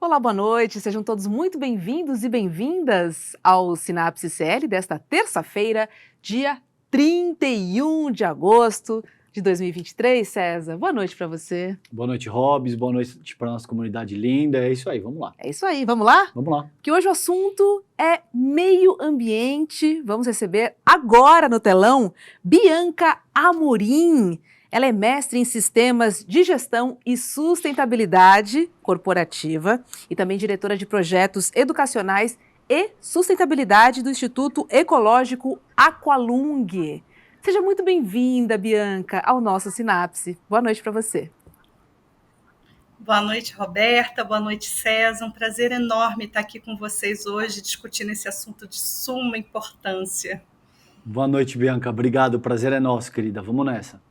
Olá, boa noite, sejam todos muito bem-vindos e bem-vindas ao Sinapse CL desta terça-feira, dia 31 de agosto de 2023. César, boa noite para você. Boa noite, Robs, boa noite para nossa comunidade linda, é isso aí, vamos lá. É isso aí, vamos lá? Vamos lá. Que hoje o assunto é meio ambiente. Vamos receber agora no telão Bianca Amorim. Ela é mestre em sistemas de gestão e sustentabilidade corporativa e também diretora de projetos educacionais e sustentabilidade do Instituto Ecológico Aqualung. Seja muito bem-vinda, Bianca, ao nosso Sinapse. Boa noite para você. Boa noite, Roberta. Boa noite, César. Um prazer enorme estar aqui com vocês hoje, discutindo esse assunto de suma importância. Boa noite, Bianca. Obrigado. O prazer é nosso, querida. Vamos nessa.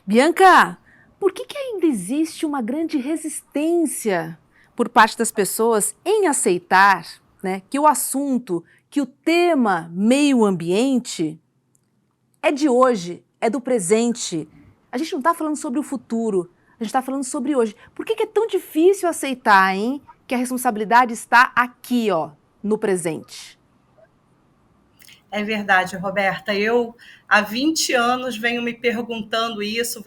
Bianca, por que ainda existe uma grande resistência por parte das pessoas em aceitar, né, que o assunto, que o tema meio ambiente é de hoje, é do presente? A gente não está falando sobre o futuro, a gente está falando sobre hoje. Por que é tão difícil aceitar, hein, que a responsabilidade está aqui, ó, no presente? É verdade, Roberta. Eu, há 20 anos, venho perguntando isso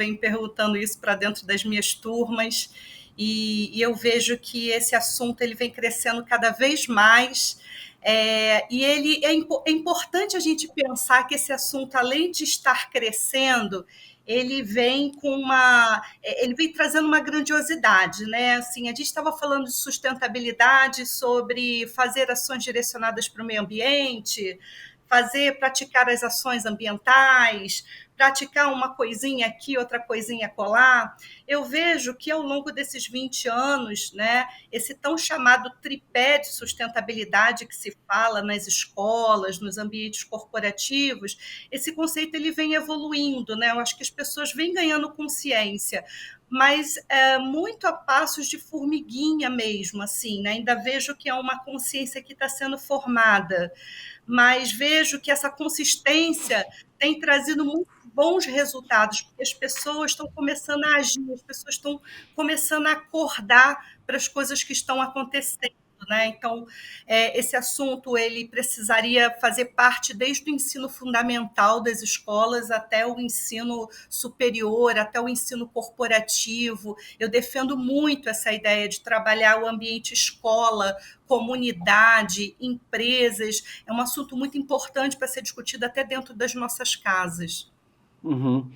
para dentro das minhas turmas, e eu vejo que esse assunto ele vem crescendo cada vez mais, e é importante a gente pensar que esse assunto, além de estar crescendo, ele vem trazendo uma grandiosidade, né? Assim, a gente estava falando de sustentabilidade, sobre fazer ações direcionadas para o meio ambiente, praticar as ações ambientais, praticar uma coisinha aqui, outra coisinha acolá. Eu vejo que ao longo desses 20 anos, né, esse tão chamado tripé de sustentabilidade que se fala nas escolas, nos ambientes corporativos, esse conceito ele vem evoluindo, né? Eu acho que as pessoas vêm ganhando consciência, mas muito a passos de formiguinha mesmo, assim, né? Ainda vejo que é uma consciência que está sendo formada, mas vejo que essa consistência tem trazido muito bons resultados, porque as pessoas estão começando a agir, as pessoas estão começando a acordar para as coisas que estão acontecendo, né? Então, esse assunto ele precisaria fazer parte desde o ensino fundamental das escolas até o ensino superior, até o ensino corporativo. Eu defendo muito essa ideia de trabalhar o ambiente escola, comunidade, empresas. É um assunto muito importante para ser discutido até dentro das nossas casas. Uhum.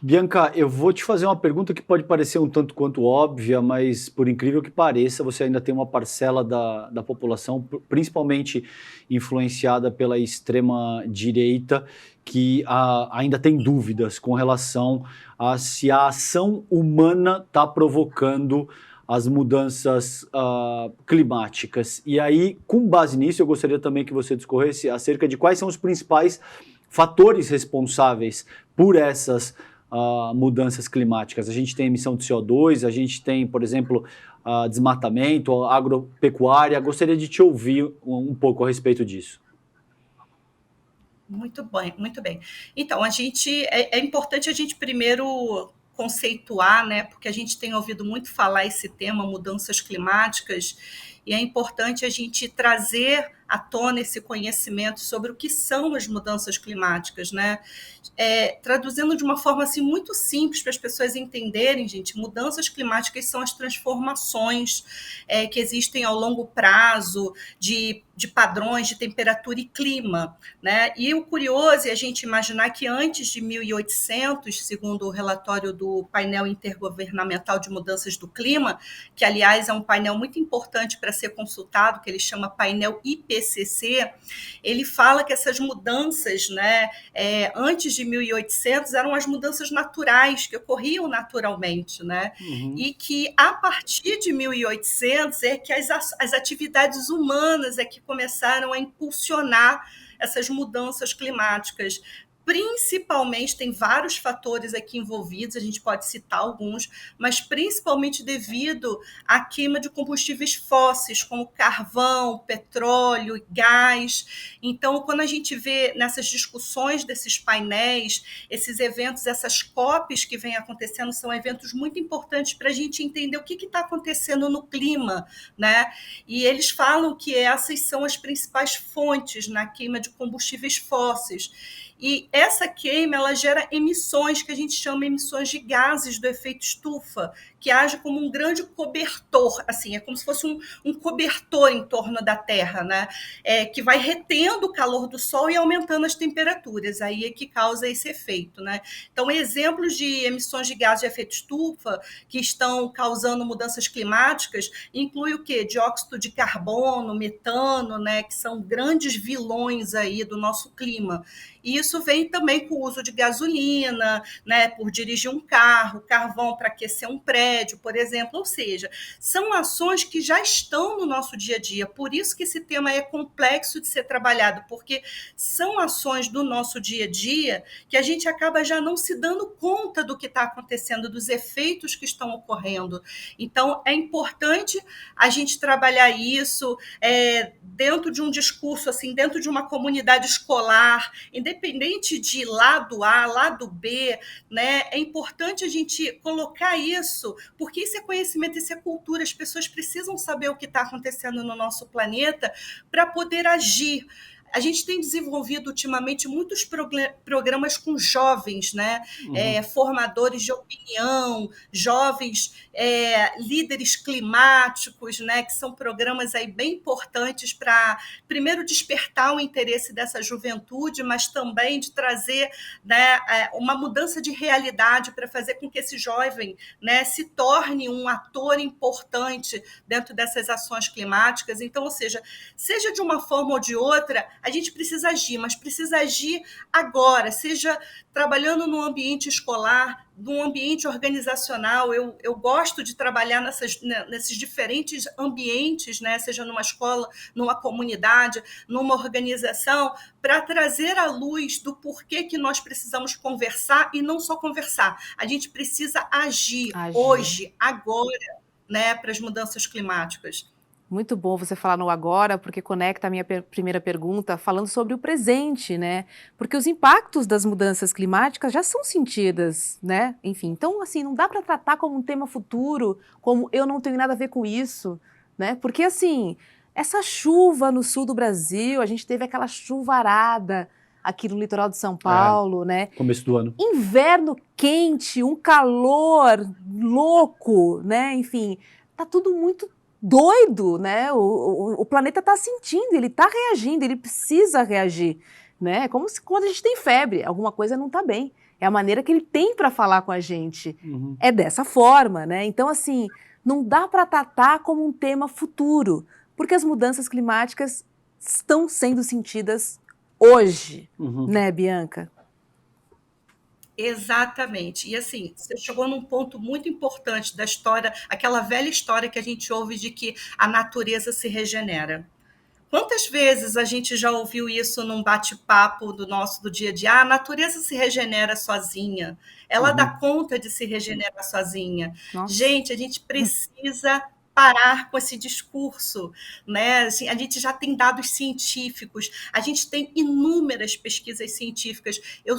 Bianca, eu vou te fazer uma pergunta que pode parecer um tanto quanto óbvia, mas por incrível que pareça, você ainda tem uma parcela da população, principalmente influenciada pela extrema-direita, que ainda tem dúvidas com relação a se a ação humana está provocando as mudanças climáticas. E aí, com base nisso, eu gostaria também que você discorresse acerca de quais são os principais fatores responsáveis por essas mudanças climáticas. A gente tem emissão de CO2, a gente tem, por exemplo, desmatamento, agropecuária. Gostaria de te ouvir um pouco a respeito disso. Muito bem, muito bem. Então, é importante a gente primeiro conceituar, né, porque a gente tem ouvido muito falar esse tema, mudanças climáticas, e é importante a gente trazer à tona esse conhecimento sobre o que são as mudanças climáticas, né? Traduzindo de uma forma assim, muito simples para as pessoas entenderem, gente, mudanças climáticas são as transformações que existem ao longo prazo de padrões de temperatura e clima, né? E o curioso é a gente imaginar que antes de 1800, segundo o relatório do painel intergovernamental de mudanças do clima, que aliás é um painel muito importante para ser consultado, que ele chama painel IPCC, ele fala que essas mudanças, né, antes de 1800 eram as mudanças naturais que ocorriam naturalmente, né? Uhum. E que a partir de 1800 é que as atividades humanas é que começaram a impulsionar essas mudanças climáticas, principalmente, tem vários fatores aqui envolvidos, a gente pode citar alguns, mas principalmente devido à queima de combustíveis fósseis, como carvão, petróleo, gás. Então, quando a gente vê nessas discussões desses painéis, esses eventos, essas COPs que vêm acontecendo, são eventos muito importantes para a gente entender o que está acontecendo no clima, né? E eles falam que essas são as principais fontes na queima de combustíveis fósseis. E essa queima, ela gera emissões que a gente chama emissões de gases do efeito estufa, que age como um grande cobertor, assim, é como se fosse um cobertor em torno da Terra, né? Que vai retendo o calor do Sol e aumentando as temperaturas, aí é que causa esse efeito, né? Então, exemplos de emissões de gases de efeito estufa que estão causando mudanças climáticas inclui o quê? Dióxido de carbono, metano, né? Que são grandes vilões aí do nosso clima. E isso vem também com o uso de gasolina, né, por dirigir um carro, carvão para aquecer um prédio, por exemplo. Ou seja, são ações que já estão no nosso dia a dia. Por isso que esse tema é complexo de ser trabalhado, porque são ações do nosso dia a dia que a gente acaba já não se dando conta do que está acontecendo, dos efeitos que estão ocorrendo. Então, é importante a gente trabalhar isso dentro de um discurso, assim, dentro de uma comunidade escolar, independente de lado A, lado B, né? É importante a gente colocar isso, porque isso é conhecimento, isso é cultura. As pessoas precisam saber o que está acontecendo no nosso planeta para poder agir. A gente tem desenvolvido ultimamente muitos programas com jovens, né? Formadores de opinião, jovens líderes climáticos, né? Que são programas aí bem importantes para, primeiro, despertar o interesse dessa juventude, mas também de trazer, né, uma mudança de realidade para fazer com que esse jovem, né, se torne um ator importante dentro dessas ações climáticas. Então, ou seja de uma forma ou de outra, a gente precisa agir, mas precisa agir agora, seja trabalhando no ambiente escolar, no ambiente organizacional. Eu gosto de trabalhar nesses diferentes ambientes, né? Seja numa escola, numa comunidade, numa organização, para trazer à luz do porquê que nós precisamos conversar, e não só conversar. A gente precisa agir hoje, agora, né, para as mudanças climáticas. Muito bom você falar no agora, porque conecta a minha primeira pergunta falando sobre o presente, né? Porque os impactos das mudanças climáticas já são sentidas, né? Enfim, então, assim, não dá para tratar como um tema futuro, como eu não tenho nada a ver com isso, né? Porque, assim, essa chuva no sul do Brasil, a gente teve aquela chuvarada aqui no litoral de São Paulo, né? Começo do ano. Inverno quente, um calor louco, né? Enfim, tá tudo muito doido, né? O planeta está sentindo, ele está reagindo, ele precisa reagir, né? É como se quando a gente tem febre, alguma coisa não está bem. É a maneira que ele tem para falar com a gente. É dessa forma, né? Então, assim, não dá para tratar como um tema futuro, porque as mudanças climáticas estão sendo sentidas hoje, né, Bianca? Exatamente. E assim, você chegou num ponto muito importante da história, aquela velha história que a gente ouve de que a natureza se regenera. Quantas vezes a gente já ouviu isso num bate-papo do dia a dia? A natureza se regenera sozinha, ela dá conta de se regenerar sozinha. Nossa. Gente, a gente precisa parar com esse discurso, né? Assim, a gente já tem dados científicos, a gente tem inúmeras pesquisas científicas. Eu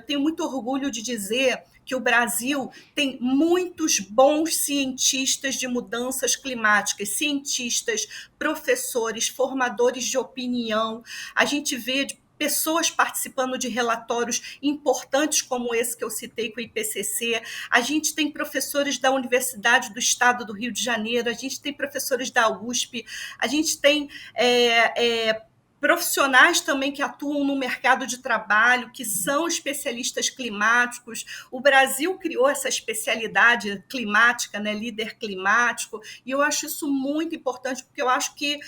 tenho muito orgulho de dizer que o Brasil tem muitos bons cientistas de mudanças climáticas, cientistas, professores, formadores de opinião. A gente vê pessoas participando de relatórios importantes como esse que eu citei com o IPCC. A gente tem professores da Universidade do Estado do Rio de Janeiro, a gente tem professores da USP, a gente tem profissionais também que atuam no mercado de trabalho, que são especialistas climáticos. O Brasil criou essa especialidade climática, né, líder climático, e eu acho isso muito importante, porque eu acho que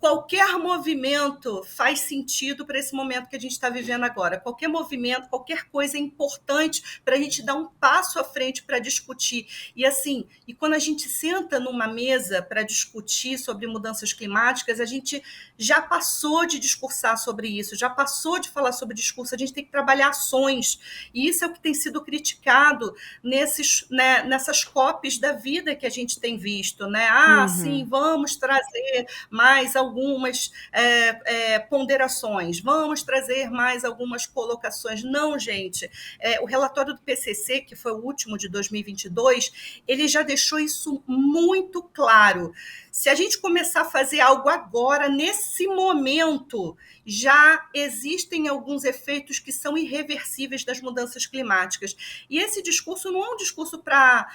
qualquer movimento faz sentido para esse momento que a gente está vivendo agora. Qualquer movimento, qualquer coisa é importante para a gente dar um passo à frente para discutir. E assim, e quando a gente senta numa mesa para discutir sobre mudanças climáticas, a gente já passou de discursar sobre isso, já passou de falar sobre discurso, a gente tem que trabalhar ações. E isso é o que tem sido criticado nessas COPs da vida que a gente tem visto, né? Sim, vamos trazer mais algumas ponderações, vamos trazer mais algumas colocações. Não, gente, o relatório do PCC, que foi o último de 2022, ele já deixou isso muito claro. Se a gente começar a fazer algo agora, nesse momento, já existem alguns efeitos que são irreversíveis das mudanças climáticas. E esse discurso não é um discurso para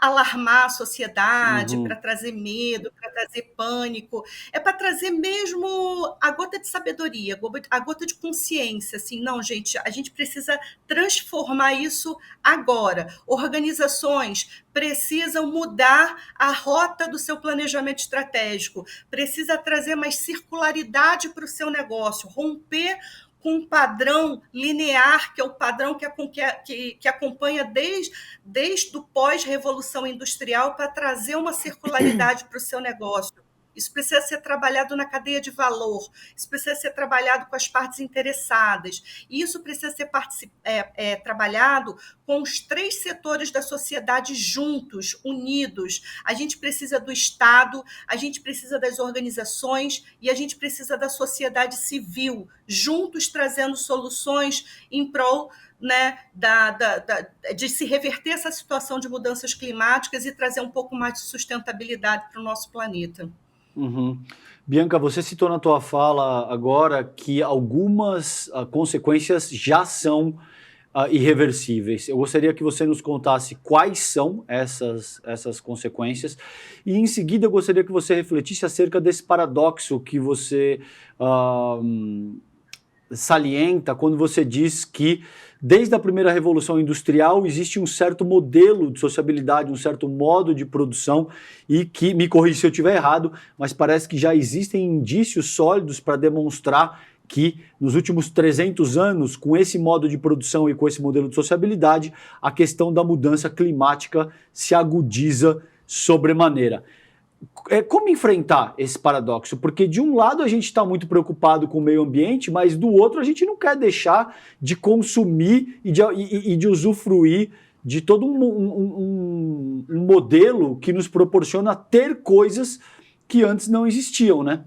alarmar a sociedade, para trazer medo, para trazer pânico, é para trazer mesmo a gota de sabedoria, a gota de consciência, assim, não, gente, a gente precisa transformar isso agora. Organizações precisam mudar a rota do seu planejamento estratégico, precisa trazer mais circularidade para o seu negócio, romper com um padrão linear, que é o padrão que acompanha desde o pós-revolução industrial, para trazer uma circularidade para o seu negócio. Isso precisa ser trabalhado na cadeia de valor, isso precisa ser trabalhado com as partes interessadas, e isso precisa ser trabalhado com os 3 setores da sociedade juntos, unidos. A gente precisa do Estado, a gente precisa das organizações e a gente precisa da sociedade civil, juntos trazendo soluções em prol, né, de se reverter essa situação de mudanças climáticas e trazer um pouco mais de sustentabilidade para o nosso planeta. Bianca, você citou na tua fala agora que algumas consequências já são irreversíveis. Eu gostaria que você nos contasse quais são essas consequências e, em seguida, eu gostaria que você refletisse acerca desse paradoxo que você salienta quando você diz que desde a primeira revolução industrial existe um certo modelo de sociabilidade, um certo modo de produção e que, me corrija se eu estiver errado, mas parece que já existem indícios sólidos para demonstrar que nos últimos 300 anos, com esse modo de produção e com esse modelo de sociabilidade, a questão da mudança climática se agudiza sobremaneira. Como enfrentar esse paradoxo? Porque de um lado a gente está muito preocupado com o meio ambiente, mas do outro a gente não quer deixar de consumir e de usufruir de todo um modelo que nos proporciona ter coisas que antes não existiam, né?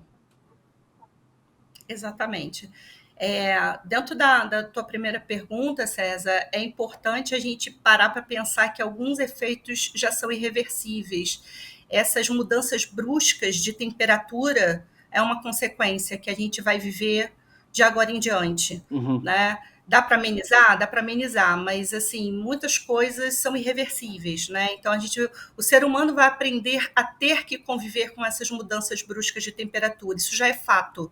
Exatamente. Dentro da tua primeira pergunta, César, é importante a gente parar para pensar que alguns efeitos já são irreversíveis. Essas mudanças bruscas de temperatura é uma consequência que a gente vai viver de agora em diante, né? Dá para amenizar? Dá para amenizar, mas assim, muitas coisas são irreversíveis, né? Então o ser humano vai aprender a ter que conviver com essas mudanças bruscas de temperatura. Isso já é fato.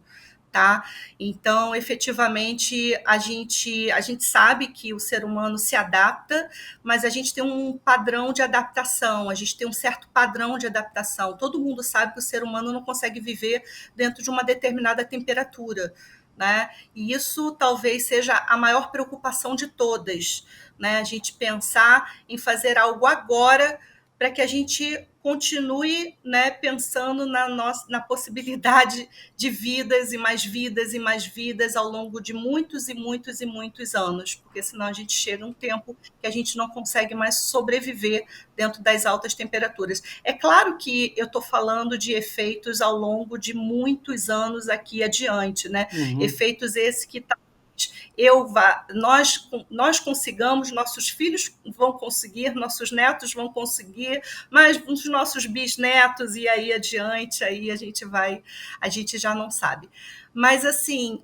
Tá? Então, efetivamente, a gente sabe que o ser humano se adapta, mas a gente tem um padrão de adaptação, a gente tem um certo padrão de adaptação. Todo mundo sabe que o ser humano não consegue viver dentro de uma determinada temperatura, né? E isso talvez seja a maior preocupação de todas, né? A gente pensar em fazer algo agora para que a gente continue, né, pensando na possibilidade de vidas e mais vidas e mais vidas ao longo de muitos e muitos e muitos anos, porque senão a gente chega a um tempo que a gente não consegue mais sobreviver dentro das altas temperaturas. É claro que eu estou falando de efeitos ao longo de muitos anos aqui adiante, né? Efeitos esses que nós consigamos, nossos filhos vão conseguir, nossos netos vão conseguir, mas os nossos bisnetos e aí adiante, aí a gente já não sabe. Mas, assim,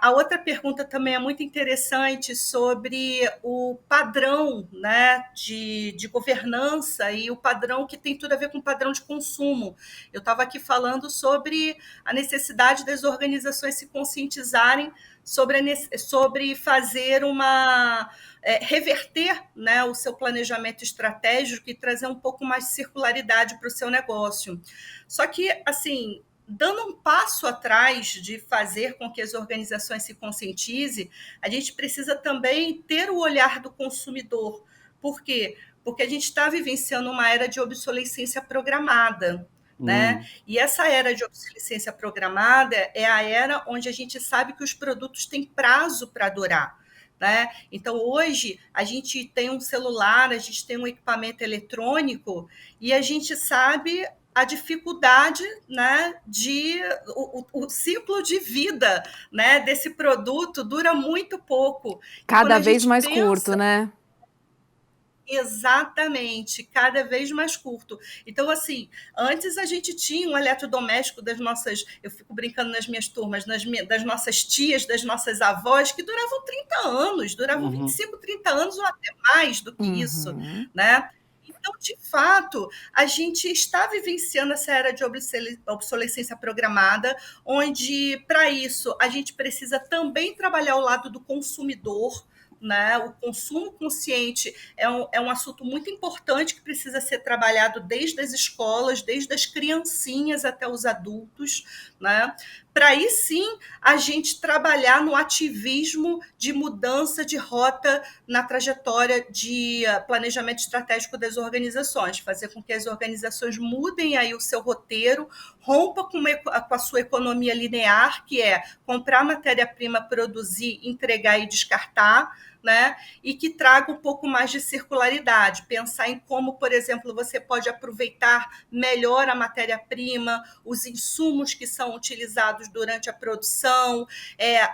a outra pergunta também é muito interessante sobre o padrão, né, de governança e o padrão que tem tudo a ver com o padrão de consumo. Eu estava aqui falando sobre a necessidade das organizações se conscientizarem sobre fazer reverter, né, o seu planejamento estratégico e trazer um pouco mais de circularidade para o seu negócio. Só que, assim, dando um passo atrás de fazer com que as organizações se conscientizem, a gente precisa também ter o olhar do consumidor. Por quê? Porque a gente está vivenciando uma era de obsolescência programada, né? E essa era de obsolescência programada é a era onde a gente sabe que os produtos têm prazo para durar. Né? Então, hoje, a gente tem um celular, a gente tem um equipamento eletrônico e a gente sabe a dificuldade, né, o ciclo de vida, né, desse produto dura muito pouco. Cada vez mais curto, né? Exatamente, cada vez mais curto. Então, assim, antes a gente tinha um eletrodoméstico das nossas, eu fico brincando nas minhas turmas, das nossas tias, das nossas avós, que duravam 30 anos, duravam 25, 30 anos ou até mais do que isso, né? Então, de fato, a gente está vivenciando essa era de obsolescência programada, onde, para isso, a gente precisa também trabalhar o lado do consumidor, né? O consumo consciente é um assunto muito importante que precisa ser trabalhado desde as escolas, desde as criancinhas até os adultos, né? Para aí sim a gente trabalhar no ativismo de mudança de rota na trajetória de planejamento estratégico das organizações, fazer com que as organizações mudem aí o seu roteiro, rompa com a sua economia linear, que é comprar matéria-prima, produzir, entregar e descartar, né? E que traga um pouco mais de circularidade, pensar em como, por exemplo, você pode aproveitar melhor a matéria-prima, os insumos que são utilizados durante a produção,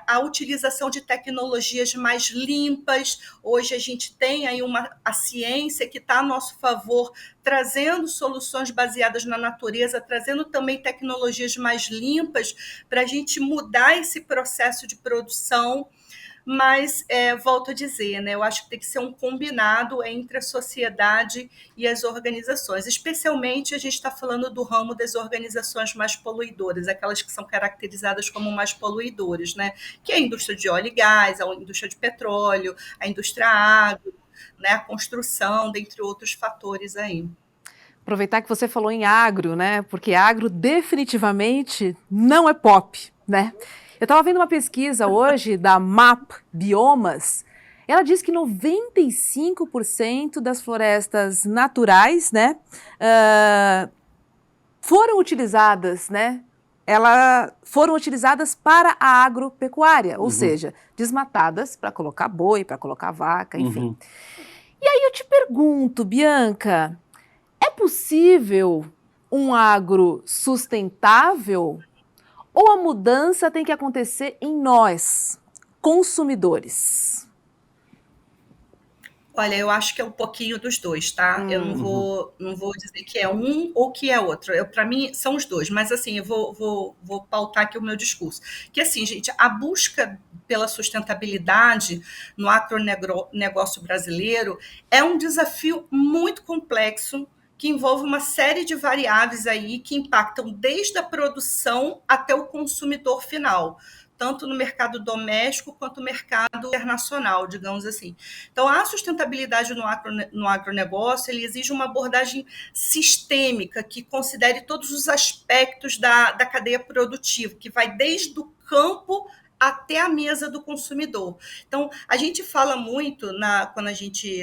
a utilização de tecnologias mais limpas. Hoje a gente tem aí a ciência que está a nosso favor, trazendo soluções baseadas na natureza, trazendo também tecnologias mais limpas para a gente mudar esse processo de produção. Mas, volto a dizer, né, eu acho que tem que ser um combinado entre a sociedade e as organizações. Especialmente, a gente está falando do ramo das organizações mais poluidoras, aquelas que são caracterizadas como mais poluidoras, né? Que é a indústria de óleo e gás, a indústria de petróleo, a indústria agro, né, a construção, dentre outros fatores aí. Aproveitar que você falou em agro, né? Porque agro definitivamente não é pop, né? Eu estava vendo uma pesquisa hoje da MAP Biomas. Ela diz que 95% das florestas naturais, né, foram utilizadas, né? Foram utilizadas para a agropecuária, ou seja, desmatadas para colocar boi, para colocar vaca, enfim. E aí eu te pergunto, Bianca, é possível um agro sustentável? Ou a mudança tem que acontecer em nós, consumidores? Olha, eu acho que é um pouquinho dos dois, tá? Eu não vou dizer que é um ou que é outro. Para mim, são os dois. Mas, assim, eu vou pautar aqui o meu discurso. Que, assim, gente, a busca pela sustentabilidade no agronegócio brasileiro é um desafio muito complexo, que envolve uma série de variáveis aí que impactam desde a produção até o consumidor final, tanto no mercado doméstico quanto no mercado internacional, digamos assim. Então, a sustentabilidade no agronegócio ele exige uma abordagem sistêmica que considere todos os aspectos da cadeia produtiva, que vai desde o campo até a mesa do consumidor. Então, a gente fala muito, quando a gente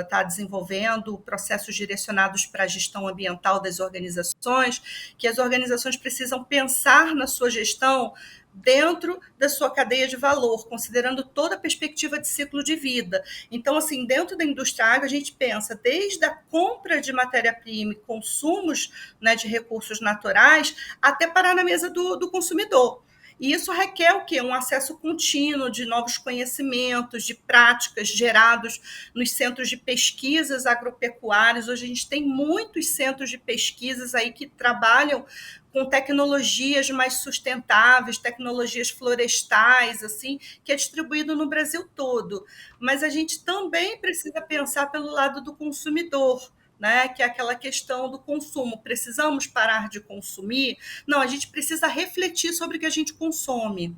está desenvolvendo processos direcionados para a gestão ambiental das organizações, que as organizações precisam pensar na sua gestão dentro da sua cadeia de valor, considerando toda a perspectiva de ciclo de vida. Então, assim, dentro da indústria agro, a gente pensa desde a compra de matéria-prima e consumos, né, de recursos naturais, até parar na mesa do consumidor. E isso requer o quê? Um acesso contínuo de novos conhecimentos, de práticas gerados nos centros de pesquisas agropecuárias. Hoje a gente tem muitos centros de pesquisas aí que trabalham com tecnologias mais sustentáveis, tecnologias florestais, assim, que é distribuído no Brasil todo. Mas a gente também precisa pensar pelo lado do consumidor, né, que é aquela questão do consumo. Precisamos parar de consumir? Não, a gente precisa refletir sobre o que a gente consome.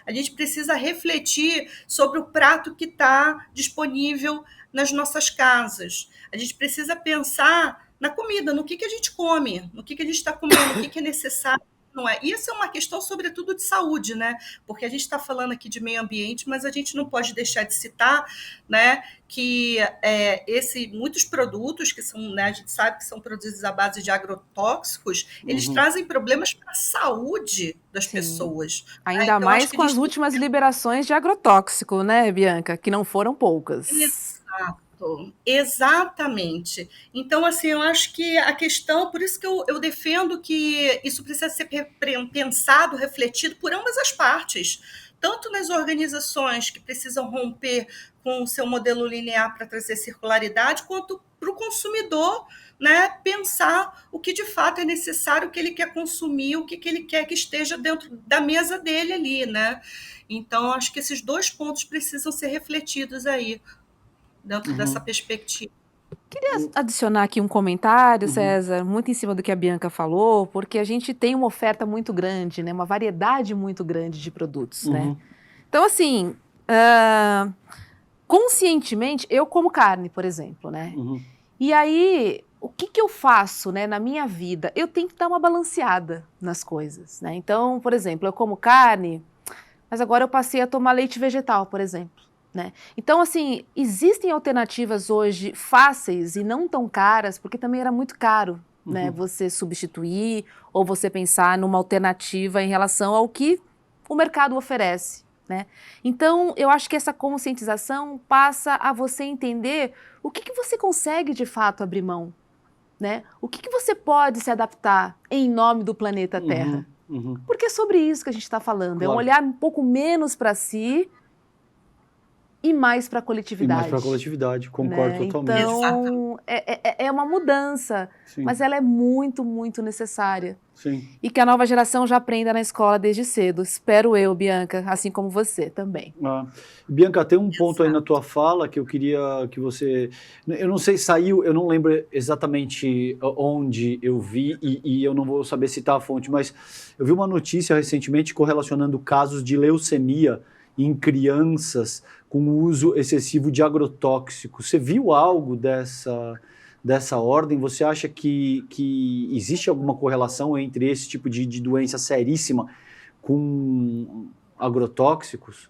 A gente precisa refletir sobre o prato que está disponível nas nossas casas. A gente precisa pensar na comida, no que a gente come, no que a gente está comendo, o que é necessário não é. Isso é uma questão, sobretudo, de saúde, né? Porque a gente está falando aqui de meio ambiente, mas a gente não pode deixar de citar, né, que muitos produtos que são, né, a gente sabe que são produzidos à base de agrotóxicos, eles Uhum. trazem problemas para a saúde das Sim. pessoas. Né? Ainda Então, acho mais que com a as gente últimas liberações de agrotóxico, né, Bianca? Que não foram poucas. Exato, exatamente. Então, assim, eu acho que a questão, por isso que eu defendo que isso precisa ser pensado, refletido por ambas as partes, tanto nas organizações que precisam romper com o seu modelo linear para trazer circularidade, quanto para o consumidor, né, pensar o que de fato é necessário, o que ele quer consumir, o que ele quer que esteja dentro da mesa dele ali, né? Então, acho que esses dois pontos precisam ser refletidos aí dentro dessa Uhum. perspectiva. Queria adicionar aqui um comentário, Uhum. César, muito em cima do que a Bianca falou, porque a gente tem uma oferta muito grande, né, uma variedade muito grande de produtos, né? Uhum. Então, assim, conscientemente, eu como carne, por exemplo, né? Uhum. E aí, o que que eu faço, né, na minha vida? Eu tenho que dar uma balanceada nas coisas, né? Então, por exemplo, eu como carne, mas agora eu passei a tomar leite vegetal, por exemplo, né? Então, assim, existem alternativas hoje fáceis e não tão caras, porque também era muito caro, né, Uhum. você substituir ou você pensar numa alternativa em relação ao que o mercado oferece, né? Então, eu acho que essa conscientização passa a você entender o que que você consegue de fato abrir mão, né? O que que você pode se adaptar em nome do planeta Uhum. Terra? Uhum. Porque é sobre isso que a gente está falando, é um Claro. olhar um pouco menos para si e mais para a E mais para a coletividade, coletividade, concordo né? totalmente. Exatamente. Então, é uma mudança, mas Sim, ela é muito, muito necessária. sim. E que a nova geração já aprenda na escola desde cedo. Espero eu, Bianca, assim como você também. Ah, Bianca, tem um ponto aí na Exato. tua fala que eu queria que você. Eu não sei, saiu, eu não lembro exatamente onde eu vi e eu não vou saber citar a fonte, mas eu vi uma notícia recentemente correlacionando casos de leucemia em crianças com o uso excessivo de agrotóxicos. Você viu algo dessa ordem? Você acha que existe alguma correlação entre esse tipo de doença seríssima com agrotóxicos?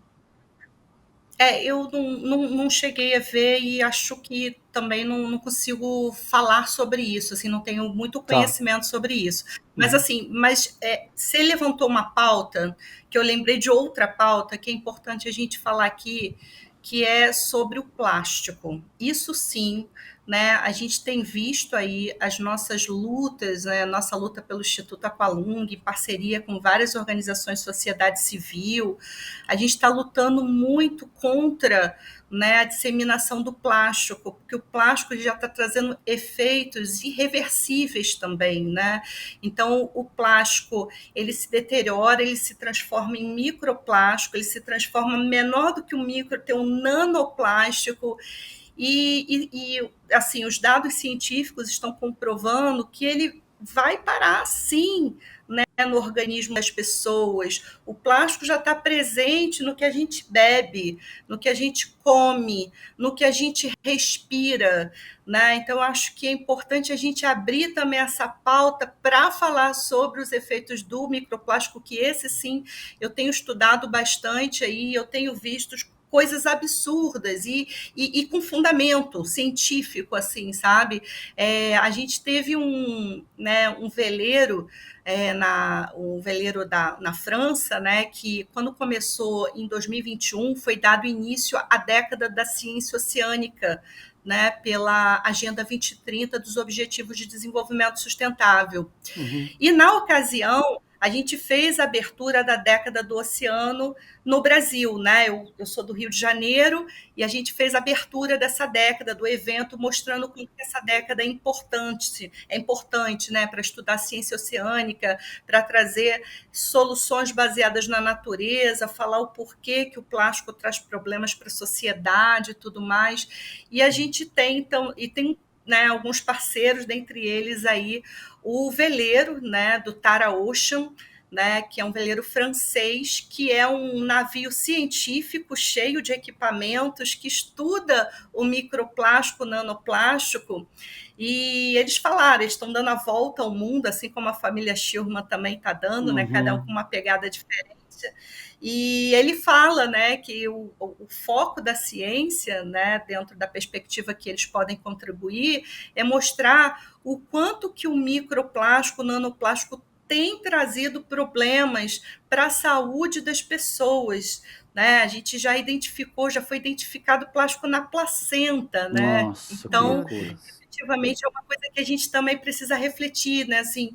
Eu não cheguei a ver e acho que também não consigo falar sobre isso, assim, não tenho muito Tá. conhecimento sobre isso. Mas Uhum. assim, você levantou uma pauta que eu lembrei de outra pauta que é importante a gente falar aqui, que é sobre o plástico. Isso sim, né? A gente tem visto aí as nossas lutas, né? A nossa luta pelo Instituto Aqualung, em parceria com várias organizações de sociedade civil, a gente está lutando muito contra, né, a disseminação do plástico, porque o plástico já está trazendo efeitos irreversíveis também, né? Então, o plástico, ele se deteriora, ele se transforma em microplástico, ele se transforma menor do que o micro, tem um nanoplástico, assim, os dados científicos estão comprovando que ele vai parar, sim, né, no organismo das pessoas. O plástico já está presente no que a gente bebe, no que a gente come, no que a gente respira, né? Então, acho que é importante a gente abrir também essa pauta para falar sobre os efeitos do microplástico, que esse sim eu tenho estudado bastante aí, eu tenho visto coisas absurdas e com fundamento científico, assim, sabe? A gente teve um veleiro um veleiro na França, né, que quando começou em 2021 foi dado início à década da ciência oceânica, né, pela Agenda 2030 dos Objetivos de Desenvolvimento Sustentável. Uhum. E na ocasião, a gente fez a abertura da década do oceano no Brasil, né? Eu sou do Rio de Janeiro e a gente fez a abertura dessa década, do evento, mostrando como essa década é importante, né, para estudar ciência oceânica, para trazer soluções baseadas na natureza, falar o porquê que o plástico traz problemas para a sociedade e tudo mais. E a gente tem, então, e tem, né, alguns parceiros, dentre eles aí o veleiro, né, do Tara Ocean, né, que é um veleiro francês, que é um navio científico cheio de equipamentos que estuda o microplástico, o nanoplástico, E eles falaram, eles estão dando a volta ao mundo, assim como a família Schirmer também está dando, né? Cada um com uma pegada diferente. E ele fala, né, que o foco da ciência, né, dentro da perspectiva que eles podem contribuir, é mostrar o quanto que o microplástico, o nanoplástico tem trazido problemas para a saúde das pessoas, né? A gente já identificou, já foi identificado plástico na placenta, né? Nossa, que Então, loucura. efetivamente, é uma coisa que a gente também precisa refletir, né? Assim,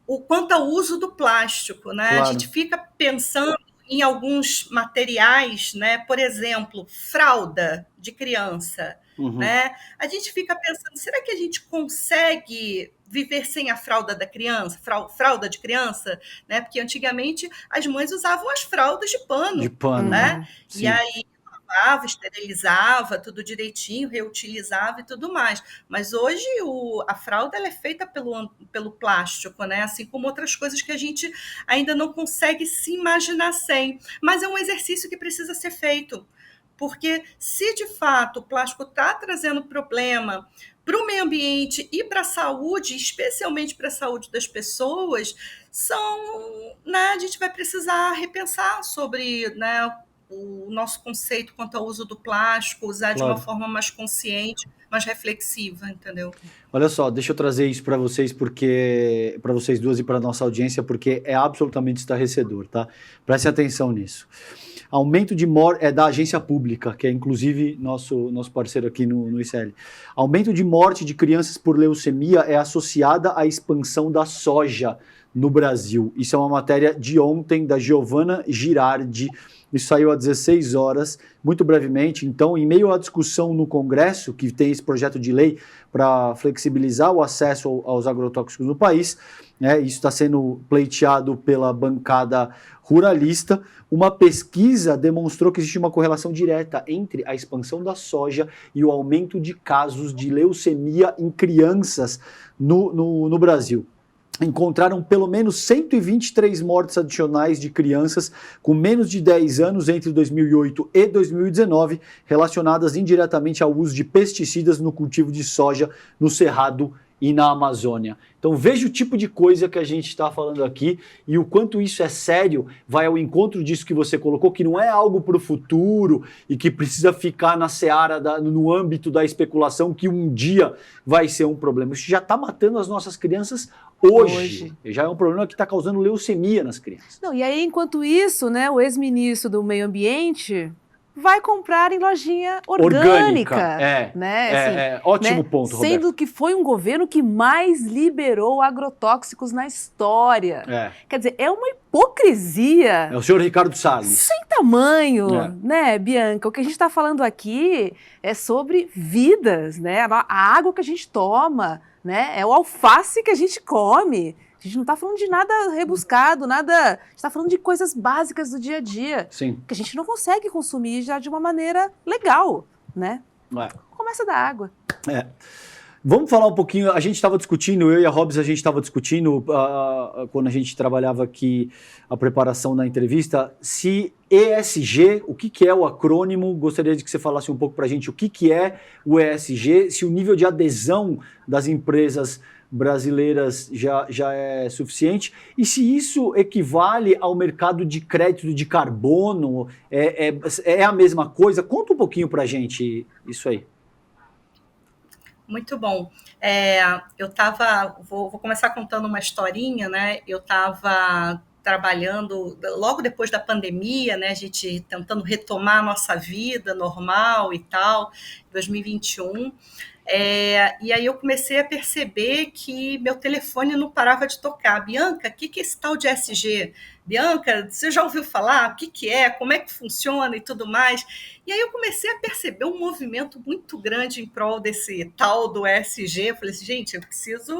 o quanto ao uso do plástico, né? A Claro. gente fica pensando em alguns materiais, né? Por exemplo, fralda de criança, né? A gente fica pensando, será que a gente consegue viver sem a fralda da criança, fralda de criança, né? Porque antigamente as mães usavam as fraldas de De pano, pano, né? né? E Sim. aí lavava, esterilizava, tudo direitinho, reutilizava e tudo mais. Mas hoje a fralda ela é feita pelo plástico, né? Assim como outras coisas que a gente ainda não consegue se imaginar sem. Mas é um exercício que precisa ser feito. Porque se de fato o plástico está trazendo problema para o meio ambiente e para a saúde, especialmente para a saúde das pessoas, né, a gente vai precisar repensar sobre, né, o nosso conceito quanto ao uso do plástico, usar de uma Claro. forma mais consciente, mais reflexiva, entendeu? Olha só, deixa eu trazer isso para vocês, porque para vocês duas e para nossa audiência, porque é absolutamente estarrecedor, tá? Prestem atenção nisso. Aumento de morte é da agência pública, que é inclusive nosso parceiro aqui no ICL. Aumento de morte de crianças por leucemia é associada à expansão da soja no Brasil. Isso é uma matéria de ontem da Giovana Girardi. Isso saiu às 16 horas, muito brevemente. Então, em meio à discussão no Congresso, que tem esse projeto de lei para flexibilizar o acesso aos agrotóxicos no país, né, isso está sendo pleiteado pela bancada ruralista. Uma pesquisa demonstrou que existe uma correlação direta entre a expansão da soja e o aumento de casos de leucemia em crianças no Brasil. Encontraram pelo menos 123 mortes adicionais de crianças com menos de 10 anos entre 2008 e 2019, relacionadas indiretamente ao uso de pesticidas no cultivo de soja no Cerrado e na Amazônia. Então veja o tipo de coisa que a gente está falando aqui e o quanto isso é sério, vai ao encontro disso que você colocou, que não é algo para o futuro e que precisa ficar na seara, no âmbito da especulação, que um dia vai ser um problema. Isso já está matando as nossas crianças hoje. Já é um problema que está causando leucemia nas crianças. Não, e aí, enquanto isso, né, o ex-ministro do Meio Ambiente vai comprar em lojinha orgânica. Né? Ótimo, né? Ponto, Roberto. Sendo que foi um governo que mais liberou agrotóxicos na história. Quer dizer, é uma hipocrisia. É o senhor Ricardo Salles. Sem tamanho, né, Bianca? O que a gente está falando aqui é sobre vidas, né? A água que a gente toma, né? É o alface que a gente come. A gente não está falando de nada rebuscado, nada. A gente está falando de coisas básicas do dia a dia. Sim. Que a gente não consegue consumir já de uma maneira legal, né? Começa da água. Vamos falar um pouquinho, a gente estava discutindo, eu e a Hobbs, a gente estava discutindo quando a gente trabalhava aqui a preparação da entrevista, se ESG, o que é o acrônimo, gostaria de que você falasse um pouco para a gente o que é o ESG, se o nível de adesão das empresas brasileiras já é suficiente, e se isso equivale ao mercado de crédito de carbono, é a mesma coisa? Conta um pouquinho para a gente isso aí. Muito bom. Vou começar contando uma historinha, né? Eu estava trabalhando logo depois da pandemia, né? A gente tentando retomar a nossa vida normal e tal, 2021. E aí eu comecei a perceber que meu telefone não parava de tocar. Bianca, o que é esse tal de ESG? Bianca, você já ouviu falar? O que é? Como é que funciona e tudo mais? E aí eu comecei a perceber um movimento muito grande em prol desse tal do ESG. Eu falei assim, gente, eu preciso,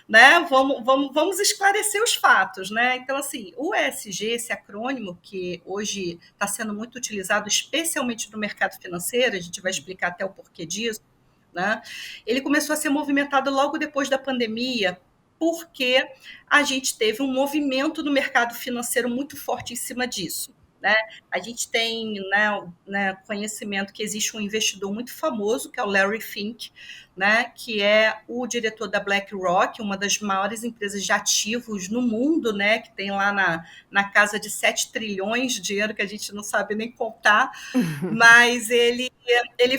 né? Vamos esclarecer os fatos, né? Então, assim, o ESG, esse acrônimo que hoje está sendo muito utilizado, especialmente no mercado financeiro, a gente vai explicar até o porquê disso, né? Ele começou a ser movimentado logo depois da pandemia, porque a gente teve um movimento no mercado financeiro muito forte em cima disso. né? A gente tem, conhecimento que existe um investidor muito famoso, que é o Larry Fink, né, que é o diretor da BlackRock, uma das maiores empresas de ativos no mundo, né, que tem lá na casa de 7 trilhões de dinheiro que a gente não sabe nem contar, mas ele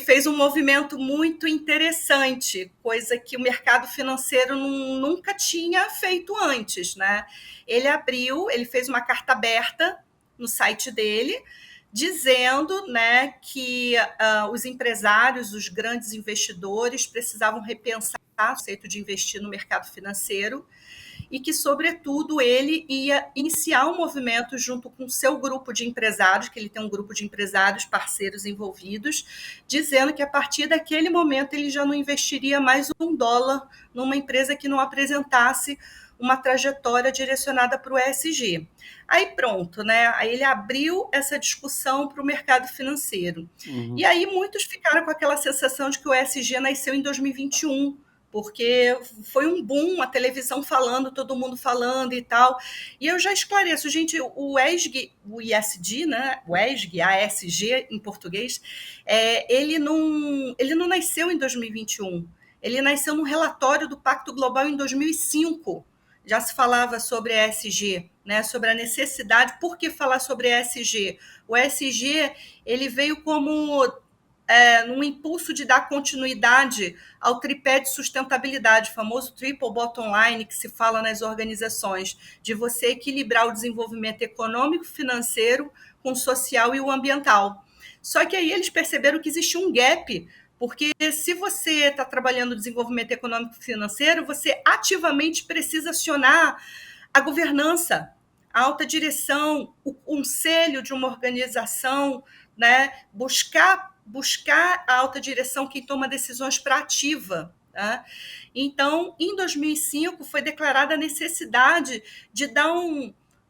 fez um movimento muito interessante, coisa que o mercado financeiro nunca tinha feito antes, né? Ele fez uma carta aberta no site dele, dizendo, né, que os empresários, os grandes investidores precisavam repensar o conceito de investir no mercado financeiro e que, sobretudo, ele ia iniciar um movimento junto com o seu grupo de empresários, que ele tem um grupo de empresários parceiros envolvidos, dizendo que a partir daquele momento ele já não investiria mais $1 numa empresa que não apresentasse uma trajetória direcionada para o ESG. Aí pronto, né? Aí ele abriu essa discussão para o mercado financeiro. E aí muitos ficaram com aquela sensação de que o ESG nasceu em 2021, porque foi um boom, a televisão falando, todo mundo falando e tal. E eu já esclareço, gente, o ESG, né? O ESG, ASG em português, ele não nasceu em 2021. Ele nasceu no relatório do Pacto Global em 2005. Já se falava sobre ESG, né, sobre a necessidade. Por que falar sobre ESG? O ESG ele veio como num impulso de dar continuidade ao tripé de sustentabilidade, o famoso triple bottom line que se fala nas organizações, de você equilibrar o desenvolvimento econômico, financeiro, com o social e o ambiental. Só que aí eles perceberam que existia um gap, porque se você está trabalhando no desenvolvimento econômico e financeiro, você ativamente precisa acionar a governança, a alta direção, o conselho de uma organização, né? Buscar a alta direção, quem toma decisões para ativa. Tá? Então, em 2005, foi declarada a necessidade de dar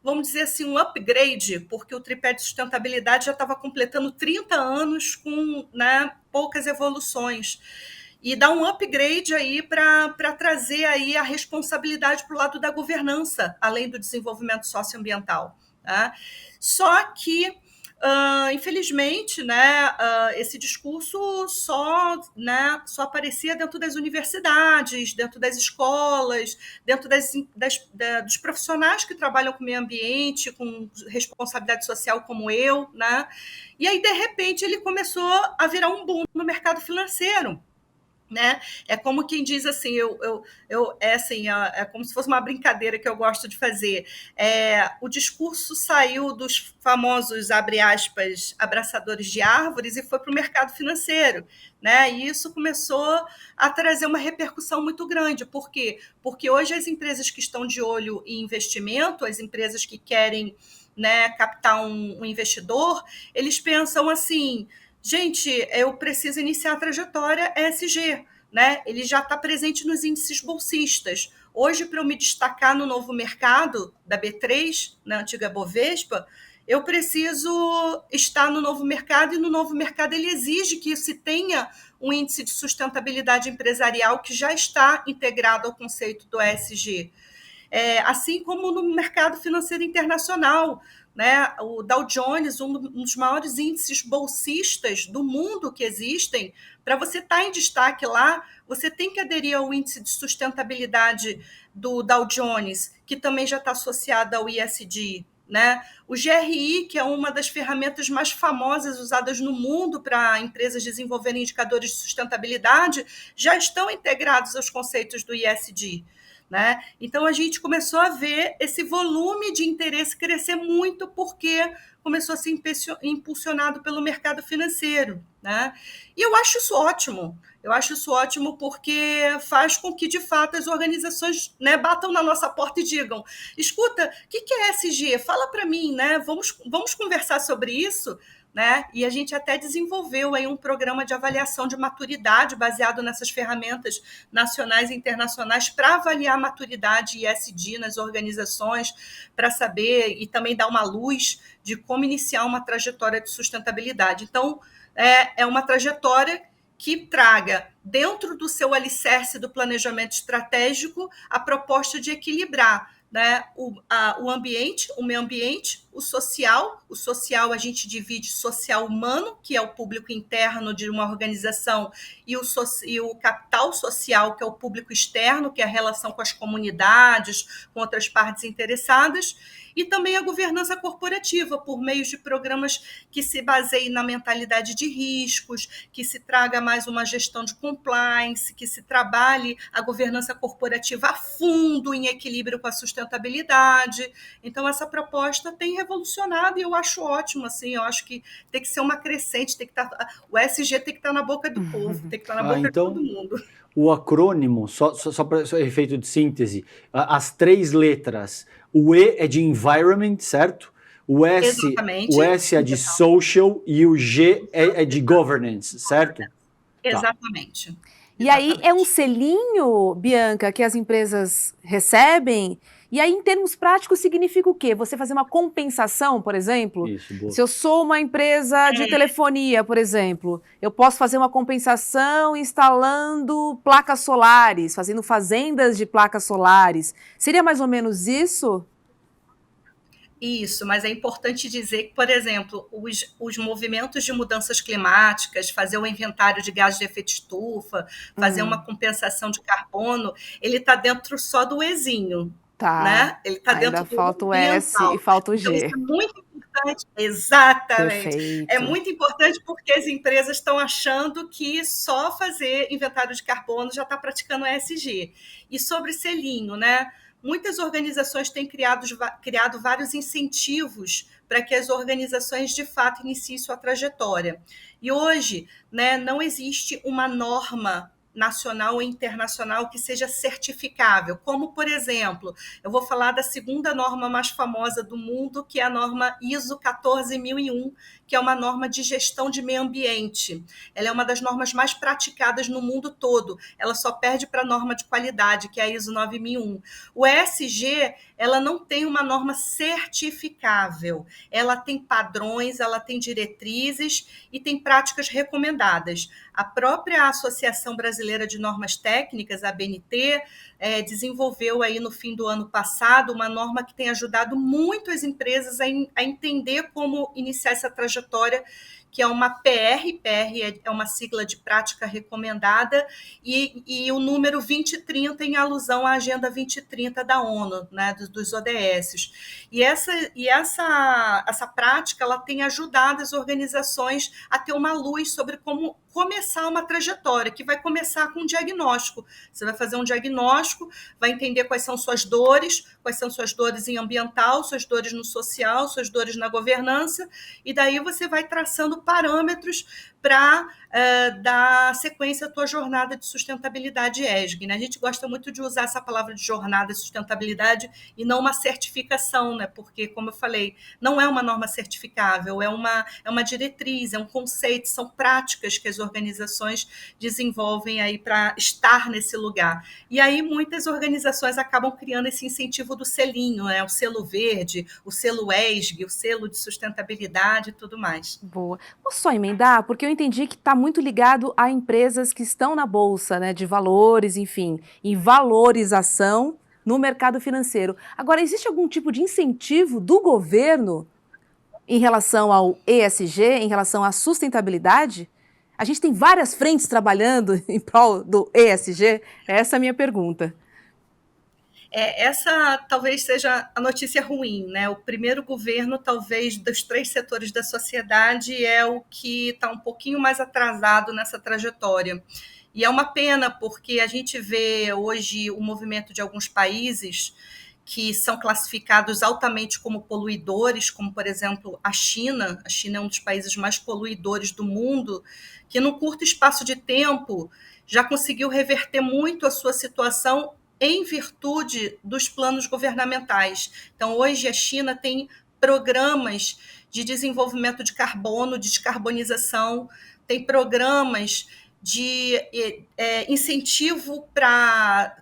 vamos dizer assim, um upgrade, porque o tripé de sustentabilidade já estava completando 30 anos com, né, poucas evoluções. E dar um upgrade aí para trazer aí a responsabilidade para o lado da governança, além do desenvolvimento socioambiental. Tá? Só que infelizmente, né, esse discurso só aparecia dentro das universidades, dentro das escolas, dentro dos profissionais que trabalham com meio ambiente, com responsabilidade social como eu, né? E aí, de repente, ele começou a virar um boom no mercado financeiro. Né? É como quem diz assim, é como se fosse uma brincadeira que eu gosto de fazer. O discurso saiu dos famosos, abre aspas, abraçadores de árvores e foi para o mercado financeiro. Né? E isso começou a trazer uma repercussão muito grande. Por quê? Porque hoje as empresas que estão de olho em investimento, as empresas que querem, né, captar um investidor, eles pensam assim: gente, eu preciso iniciar a trajetória ESG, né? Ele já está presente nos índices bolsistas. Hoje, para eu me destacar no novo mercado da B3, na antiga Bovespa, eu preciso estar no novo mercado, e no novo mercado ele exige que se tenha um índice de sustentabilidade empresarial que já está integrado ao conceito do ESG. Assim como no mercado financeiro internacional, né? O Dow Jones, um dos maiores índices bolsistas do mundo que existem, para você estar em destaque lá, você tem que aderir ao índice de sustentabilidade do Dow Jones, que também já está associado ao ISD. Né? O GRI, que é uma das ferramentas mais famosas usadas no mundo para empresas desenvolverem indicadores de sustentabilidade, já estão integrados aos conceitos do ISD. Né? Então, a gente começou a ver esse volume de interesse crescer muito, porque começou a ser impulsionado pelo mercado financeiro. Né? E eu acho isso ótimo. Eu acho isso ótimo porque faz com que, de fato, as organizações, né, batam na nossa porta e digam: escuta, o que é ESG? Fala para mim, né? Vamos conversar sobre isso. Né? E a gente até desenvolveu aí um programa de avaliação de maturidade baseado nessas ferramentas nacionais e internacionais para avaliar a maturidade ESG nas organizações, para saber e também dar uma luz de como iniciar uma trajetória de sustentabilidade. Então, é uma trajetória que traga, dentro do seu alicerce do planejamento estratégico, a proposta de equilibrar, né, o ambiente, o meio ambiente, o social. O social a gente divide social humano, que é o público interno de uma organização, e o capital social, que é o público externo, que é a relação com as comunidades, com outras partes interessadas, e também a governança corporativa, por meio de programas que se baseiem na mentalidade de riscos, que se traga mais uma gestão de compliance, que se trabalhe a governança corporativa a fundo, em equilíbrio com a sustentabilidade. Então, essa proposta tem revolucionado e eu acho ótimo, assim, eu acho que tem que ser uma crescente, tem que estar, o ESG tem que estar na boca do povo, tem que estar na boca de todo Então, mundo. o acrônimo, só para efeito de síntese, as 3 letras, o E é de environment, certo? Exatamente. O S é de social e o G é de governance, certo? Exatamente. E aí é um selinho, Bianca, que as empresas recebem. E aí, em termos práticos, significa o quê? Você fazer uma compensação, por exemplo? Isso, boa. Se eu sou uma empresa de telefonia, por exemplo, eu posso fazer uma compensação instalando placas solares, fazendo fazendas de placas solares. Seria mais ou menos isso? Isso, mas é importante dizer que, por exemplo, os movimentos de mudanças climáticas, fazer o inventário de gases de efeito estufa, fazer uma compensação de carbono, ele está dentro só do Ezinho, Tá. né? Ele está Ainda dentro do falta o S ambiental. e falta o Então, isso G. é muito importante. Exatamente. Perfeito. É muito importante porque as empresas estão achando que só fazer inventário de carbono já está praticando ESG. E sobre selinho, né? Muitas organizações têm criado vários incentivos para que as organizações, de fato, iniciem sua trajetória. E hoje, né, não existe uma norma nacional ou internacional que seja certificável, como, por exemplo, eu vou falar da segunda norma mais famosa do mundo, que é a norma ISO 14001, que é uma norma de gestão de meio ambiente. Ela é uma das normas mais praticadas no mundo todo. Ela só perde para a norma de qualidade, que é a ISO 9001. O ESG, ela não tem uma norma certificável. Ela tem padrões, ela tem diretrizes e tem práticas recomendadas. A própria Associação Brasileira de Normas Técnicas, a ABNT, desenvolveu aí no fim do ano passado uma norma que tem ajudado muito as empresas a entender como iniciar essa trajetória, que é uma PR. PR é uma sigla de prática recomendada, e o número 2030 em alusão à Agenda 2030 da ONU, né, dos ODS. E essa prática ela tem ajudado as organizações a ter uma luz sobre como começar uma trajetória, que vai começar com um diagnóstico. Você vai fazer um diagnóstico, vai entender quais são suas dores em ambiental, suas dores no social, suas dores na governança, e daí você vai traçando parâmetros para dar sequência à tua jornada de sustentabilidade ESG. Né? A gente gosta muito de usar essa palavra de jornada de sustentabilidade e não uma certificação, né? Porque, como eu falei, não é uma norma certificável, é uma diretriz, é um conceito, são práticas que as organizações desenvolvem aí para estar nesse lugar. E aí muitas organizações acabam criando esse incentivo do selinho, né? O selo verde, o selo ESG, o selo de sustentabilidade e tudo mais. Boa. Posso só emendar? Porque eu entendi que está muito ligado a empresas que estão na Bolsa, né, de valores, enfim, em valorização no mercado financeiro. Agora, existe algum tipo de incentivo do governo em relação ao ESG, em relação à sustentabilidade? A gente tem várias frentes trabalhando em prol do ESG? Essa é a minha pergunta. Essa talvez seja a notícia ruim, né? O primeiro governo, talvez, dos 3 setores da sociedade, é o que está um pouquinho mais atrasado nessa trajetória. E é uma pena, porque a gente vê hoje o movimento de alguns países que são classificados altamente como poluidores, como, por exemplo, a China. A China é um dos países mais poluidores do mundo, que, num curto espaço de tempo, já conseguiu reverter muito a sua situação em virtude dos planos governamentais. Então, hoje a China tem programas de desenvolvimento de carbono, de descarbonização, tem programas de incentivo para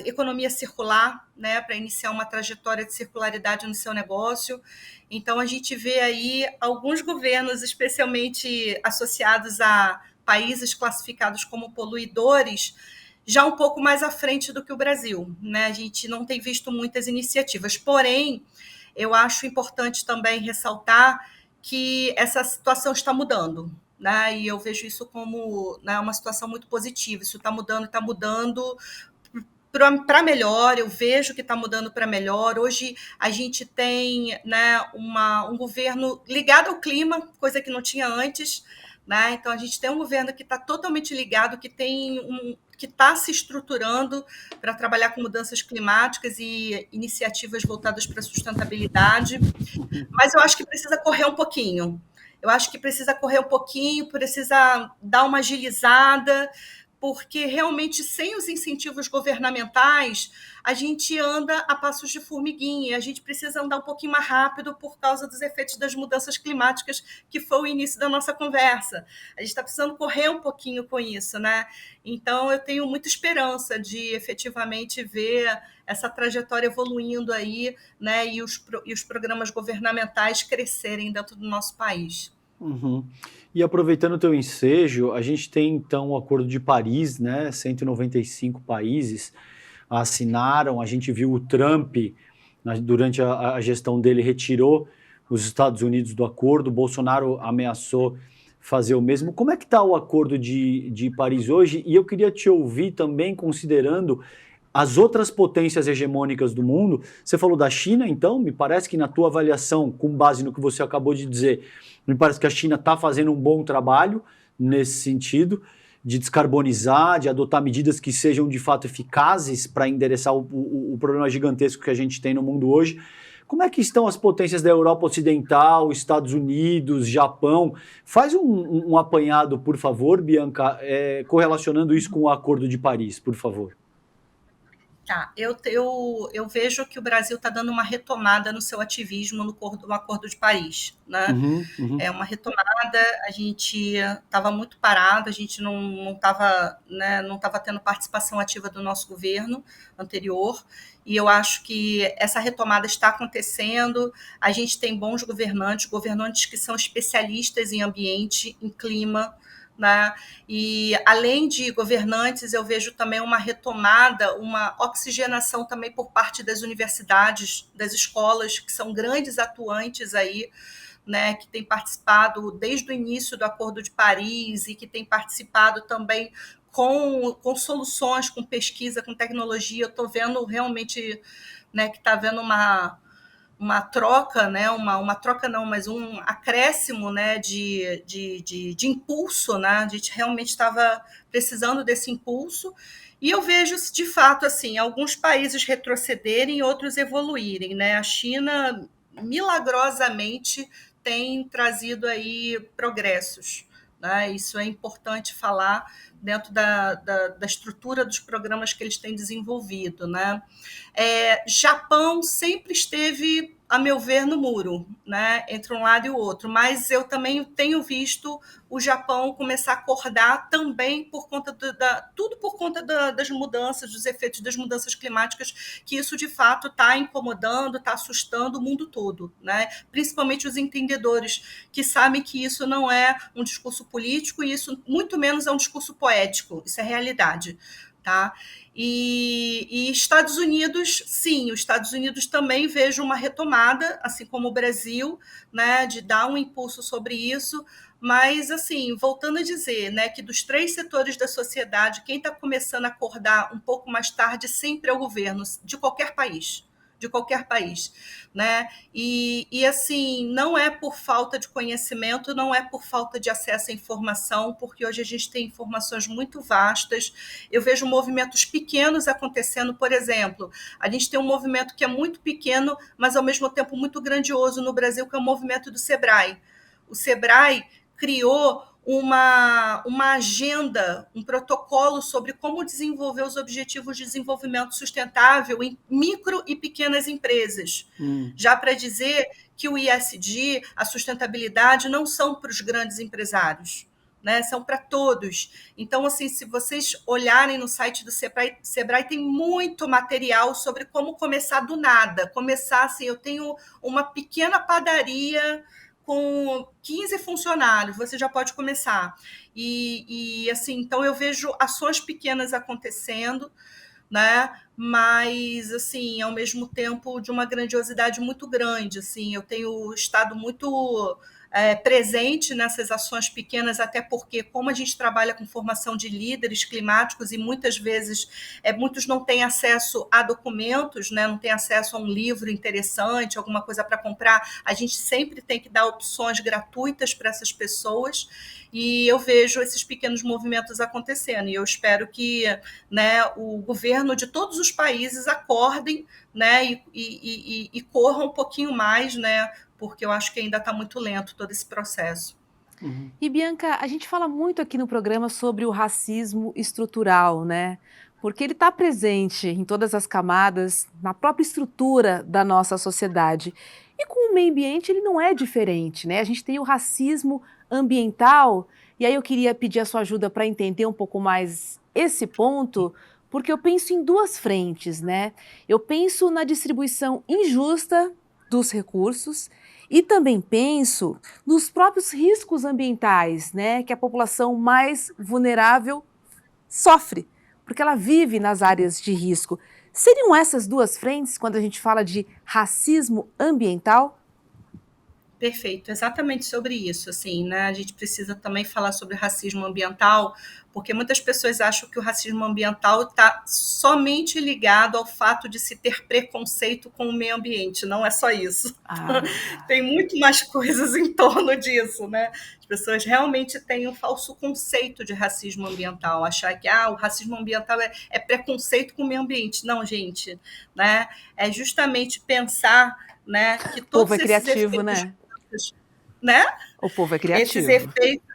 economia circular, né, para iniciar uma trajetória de circularidade no seu negócio. Então, a gente vê aí alguns governos, especialmente associados a países classificados como poluidores, já um pouco mais à frente do que o Brasil, né? A gente não tem visto muitas iniciativas, porém, eu acho importante também ressaltar que essa situação está mudando, né? E eu vejo isso como, né, uma situação muito positiva. Isso está mudando para melhor, eu vejo que está mudando para melhor. Hoje a gente tem, né, um governo ligado ao clima, coisa que não tinha antes, né? Então a gente tem um governo que está totalmente ligado, que está se estruturando para trabalhar com mudanças climáticas e iniciativas voltadas para a sustentabilidade. Mas eu acho que precisa correr um pouquinho. Eu acho que precisa correr um pouquinho, precisa dar uma agilizada, porque realmente sem os incentivos governamentais, a gente anda a passos de formiguinha, a gente precisa andar um pouquinho mais rápido por causa dos efeitos das mudanças climáticas, que foi o início da nossa conversa. A gente está precisando correr um pouquinho com isso, né? Então, eu tenho muita esperança de efetivamente ver essa trajetória evoluindo aí, né? E os programas governamentais crescerem dentro do nosso país. Uhum. E aproveitando o teu ensejo, a gente tem então o Acordo de Paris, né? 195 países assinaram. A gente viu o Trump, durante a gestão dele, retirou os Estados Unidos do acordo. Bolsonaro ameaçou fazer o mesmo. Como é que está o Acordo de Paris hoje? E eu queria te ouvir também, considerando as outras potências hegemônicas do mundo. Você falou da China, então, me parece que na tua avaliação, com base no que você acabou de dizer, me parece que a China está fazendo um bom trabalho nesse sentido, de descarbonizar, de adotar medidas que sejam de fato eficazes para endereçar o problema gigantesco que a gente tem no mundo hoje. Como é que estão as potências da Europa Ocidental, Estados Unidos, Japão? Faz um apanhado, por favor, Bianca, correlacionando isso com o Acordo de Paris, por favor. Tá, eu vejo que o Brasil está dando uma retomada no seu ativismo no Acordo de Paris, né? É uma retomada, a gente estava muito parado, a gente não estava, né, não estava tendo participação ativa do nosso governo anterior, e eu acho que essa retomada está acontecendo. A gente tem bons governantes que são especialistas em ambiente, em clima, né? E além de governantes, eu vejo também uma retomada, uma oxigenação também por parte das universidades, das escolas, que são grandes atuantes aí, né, que têm participado desde o início do Acordo de Paris e que têm participado também com soluções, com pesquisa, com tecnologia. Eu estou vendo realmente, né, que está havendo uma troca, né? Uma troca não, mas um acréscimo, né? de impulso, né? A gente realmente estava precisando desse impulso. E eu vejo, de fato, assim, alguns países retrocederem e outros evoluírem, né? A China, milagrosamente, tem trazido aí progressos, né? Isso é importante falar dentro da estrutura dos programas que eles têm desenvolvido, né? Japão sempre esteve, a meu ver, no muro, né, entre um lado e o outro, mas eu também tenho visto o Japão começar a acordar também por conta tudo por conta das mudanças, dos efeitos das mudanças climáticas, que isso de fato está incomodando, está assustando o mundo todo, né? Principalmente os entendedores, que sabem que isso não é um discurso político e isso muito menos é um discurso poético, isso é realidade. Tá? E Estados Unidos, sim, os Estados Unidos também vejo uma retomada, assim como o Brasil, né, de dar um impulso sobre isso, mas, assim, voltando a dizer, né, que dos 3 setores da sociedade, quem está começando a acordar um pouco mais tarde sempre é o governo, de qualquer país, né? E assim, não é por falta de conhecimento, não é por falta de acesso à informação, porque hoje a gente tem informações muito vastas. Eu vejo movimentos pequenos acontecendo, por exemplo, a gente tem um movimento que é muito pequeno, mas ao mesmo tempo muito grandioso no Brasil, que é o movimento do Sebrae. O Sebrae criou uma agenda, um protocolo sobre como desenvolver os objetivos de desenvolvimento sustentável em micro e pequenas empresas. Já para dizer que o ISD, a sustentabilidade, não são para os grandes empresários, né? São para todos. Então, assim, se vocês olharem no site do Sebrae tem muito material sobre como começar do nada. Começar assim, eu tenho uma pequena padaria com 15 funcionários, você já pode começar. E assim, então eu vejo ações pequenas acontecendo, né? Mas, assim, ao mesmo tempo de uma grandiosidade muito grande, assim, eu tenho estado muito presente nessas ações pequenas, até porque, como a gente trabalha com formação de líderes climáticos e muitas vezes muitos não têm acesso a documentos, né, não têm acesso a um livro interessante, alguma coisa para comprar, a gente sempre tem que dar opções gratuitas para essas pessoas, e eu vejo esses pequenos movimentos acontecendo, e eu espero que, né, o governo de todos os países acordem, né, e corram um pouquinho mais, né, porque eu acho que ainda está muito lento todo esse processo. Uhum. E Bianca, a gente fala muito aqui no programa sobre o racismo estrutural, né? Porque ele está presente em todas as camadas, na própria estrutura da nossa sociedade. E com o meio ambiente ele não é diferente, né? A gente tem o racismo ambiental, e aí eu queria pedir a sua ajuda para entender um pouco mais esse ponto, porque eu penso em duas frentes, né? Eu penso na distribuição injusta dos recursos e também penso nos próprios riscos ambientais, né, que a população mais vulnerável sofre, porque ela vive nas áreas de risco. Seriam essas duas frentes quando a gente fala de racismo ambiental? Perfeito, exatamente sobre isso, assim, né? A gente precisa também falar sobre racismo ambiental, porque muitas pessoas acham que o racismo ambiental está somente ligado ao fato de se ter preconceito com o meio ambiente. Não é só isso. Ah, Tem muito mais coisas em torno disso, né? As pessoas realmente têm um falso conceito de racismo ambiental, achar que o racismo ambiental é preconceito com o meio ambiente. Não, gente, né? É justamente pensar, né, que o povo é todos esses criativo, efeitos, né? né? O povo é Esses criativo. efeitos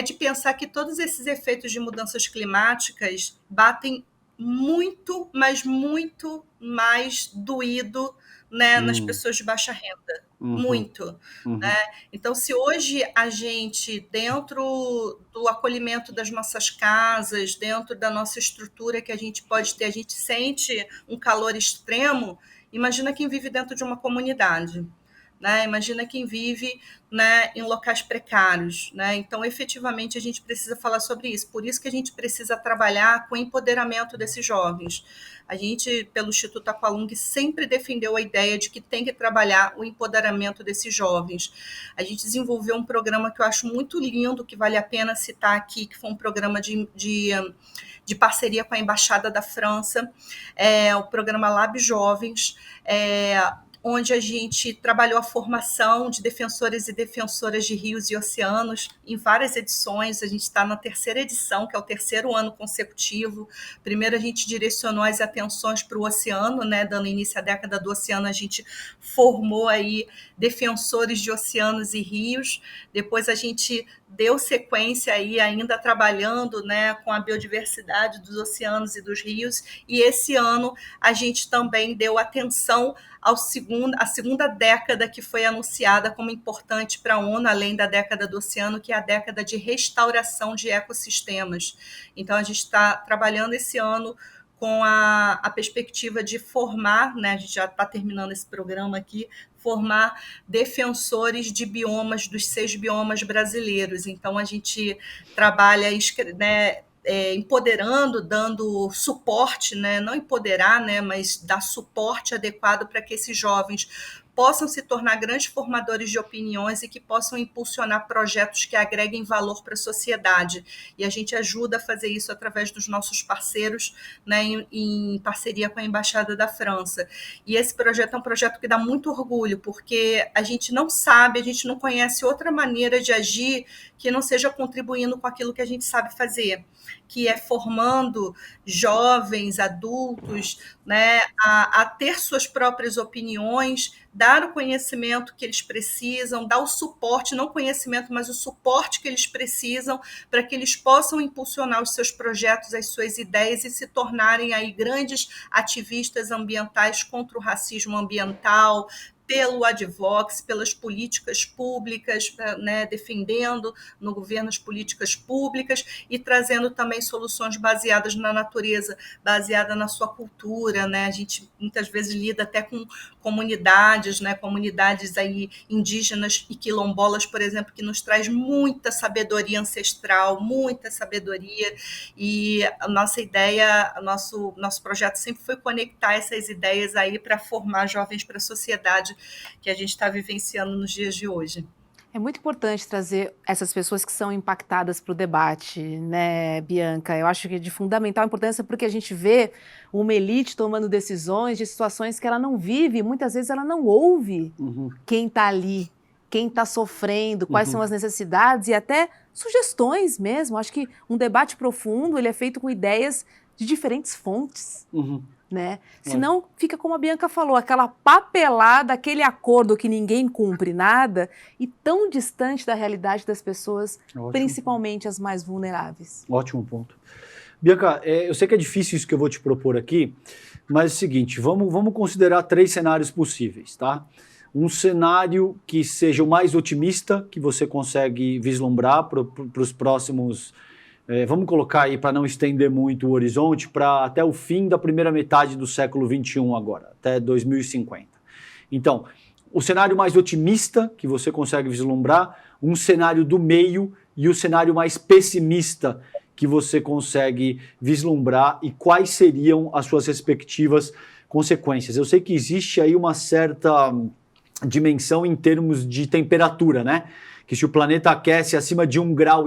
de pensar que todos esses efeitos de mudanças climáticas batem muito, mas muito mais doído, né, nas Uhum. pessoas de baixa renda. Uhum. Muito. Né? Uhum. Então, se hoje a gente, dentro do acolhimento das nossas casas, dentro da nossa estrutura que a gente pode ter, a gente sente um calor extremo, imagina quem vive dentro de uma comunidade. Né? Imagina quem vive, né, em locais precários. Né? Então, efetivamente, a gente precisa falar sobre isso. Por isso que a gente precisa trabalhar com o empoderamento desses jovens. A gente, pelo Instituto Aqualung, sempre defendeu a ideia de que tem que trabalhar o empoderamento desses jovens. A gente desenvolveu um programa que eu acho muito lindo, que vale a pena citar aqui, que foi um programa de parceria com a Embaixada da França, o programa Lab Jovens, onde a gente trabalhou a formação de defensores e defensoras de rios e oceanos em várias edições. A gente está na terceira edição, que é o terceiro ano consecutivo. Primeiro a gente direcionou as atenções para o oceano, né, dando início à década do oceano, a gente formou aí defensores de oceanos e rios. Depois a gente deu sequência aí ainda trabalhando, né, com a biodiversidade dos oceanos e dos rios, e esse ano a gente também deu atenção à segunda década que foi anunciada como importante para a ONU, além da década do oceano, que é a década de restauração de ecossistemas. Então, a gente está trabalhando esse ano com a perspectiva de formar, né, a gente já está terminando esse programa aqui, formar defensores de biomas, dos 6 biomas brasileiros. Então, a gente trabalha, né, empoderando, dando suporte, né, não empoderar, né, mas dar suporte adequado para que esses jovens possam se tornar grandes formadores de opiniões e que possam impulsionar projetos que agreguem valor para a sociedade. E a gente ajuda a fazer isso através dos nossos parceiros, né, em parceria com a Embaixada da França. E esse projeto é um projeto que dá muito orgulho, porque a gente não sabe, a gente não conhece outra maneira de agir que não seja contribuindo com aquilo que a gente sabe fazer, que é formando jovens, adultos, né, a ter suas próprias opiniões, dar o conhecimento que eles precisam, dar o suporte, não conhecimento, mas o suporte que eles precisam para que eles possam impulsionar os seus projetos, as suas ideias e se tornarem aí grandes ativistas ambientais contra o racismo ambiental, pelo advocacy, pelas políticas públicas, né, defendendo no governo as políticas públicas e trazendo também soluções baseadas na natureza, baseada na sua cultura, né? A gente muitas vezes lida até com comunidades, né, comunidades aí indígenas e quilombolas, por exemplo, que nos traz muita sabedoria ancestral, muita sabedoria, e a nossa ideia, nosso projeto sempre foi conectar essas ideias aí para formar jovens para a sociedade que a gente está vivenciando nos dias de hoje. É muito importante trazer essas pessoas que são impactadas para o debate, né, Bianca? Eu acho que é de fundamental importância porque a gente vê uma elite tomando decisões de situações que ela não vive, e muitas vezes ela não ouve quem está ali, quem está sofrendo, quais são as necessidades e até sugestões mesmo. Acho que um debate profundo ele é feito com ideias de diferentes fontes. Né? Senão fica como a Bianca falou, aquela papelada, aquele acordo que ninguém cumpre nada e tão distante da realidade das pessoas, principalmente as mais vulneráveis. Ótimo ponto. Bianca, eu sei que é difícil isso que eu vou te propor aqui, mas é o seguinte, vamos considerar 3 cenários possíveis, tá? Um cenário que seja o mais otimista, que você consegue vislumbrar para os próximos... vamos colocar aí, para não estender muito o horizonte, para até o fim da primeira metade do século XXI agora, até 2050. Então, o cenário mais otimista que você consegue vislumbrar, um cenário do meio e o cenário mais pessimista que você consegue vislumbrar e quais seriam as suas respectivas consequências. Eu sei que existe aí uma certa dimensão em termos de temperatura, né? Que se o planeta aquece acima de 1,5 grau,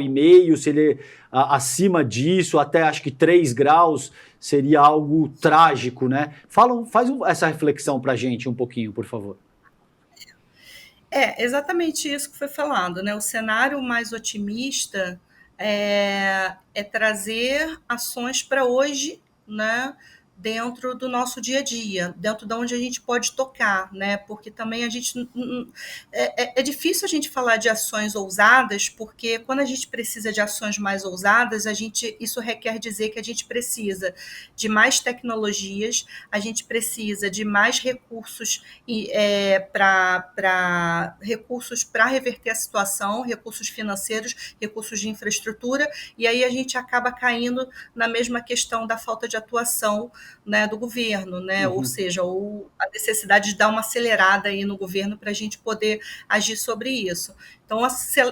se ele acima disso, até acho que 3 graus, seria algo trágico, né? Faz essa reflexão para a gente um pouquinho, por favor. É exatamente isso que foi falado, né? O cenário mais otimista é trazer ações para hoje, né? Dentro do nosso dia a dia, dentro de onde a gente pode tocar, né? Porque também a gente é difícil a gente falar de ações ousadas, porque quando a gente precisa de ações mais ousadas, isso requer dizer que a gente precisa de mais tecnologias, a gente precisa de mais recursos para reverter a situação, recursos financeiros, recursos de infraestrutura, e aí a gente acaba caindo na mesma questão da falta de atuação, né, do governo, né? Ou seja, a necessidade de dar uma acelerada aí no governo para a gente poder agir sobre isso. Então,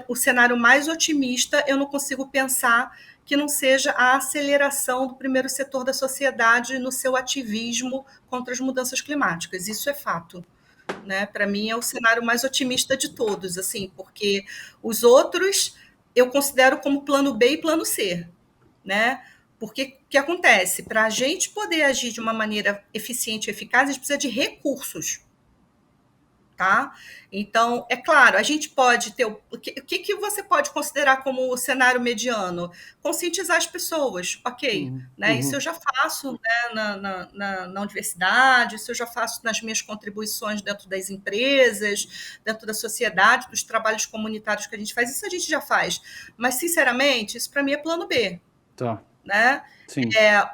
o cenário mais otimista, eu não consigo pensar que não seja a aceleração do primeiro setor da sociedade no seu ativismo contra as mudanças climáticas. Isso é fato. Né? Para mim, é o cenário mais otimista de todos, assim, porque os outros eu considero como plano B e plano C, né? Porque o que acontece? Para a gente poder agir de uma maneira eficiente e eficaz, a gente precisa de recursos. Tá? Então, é claro, a gente pode ter... O que você pode considerar como o cenário mediano? Conscientizar as pessoas, ok. Né? Isso eu já faço, né, na universidade, isso eu já faço nas minhas contribuições dentro das empresas, dentro da sociedade, dos trabalhos comunitários que a gente faz, isso a gente já faz. Mas, sinceramente, isso para mim é plano B. Tá. Né?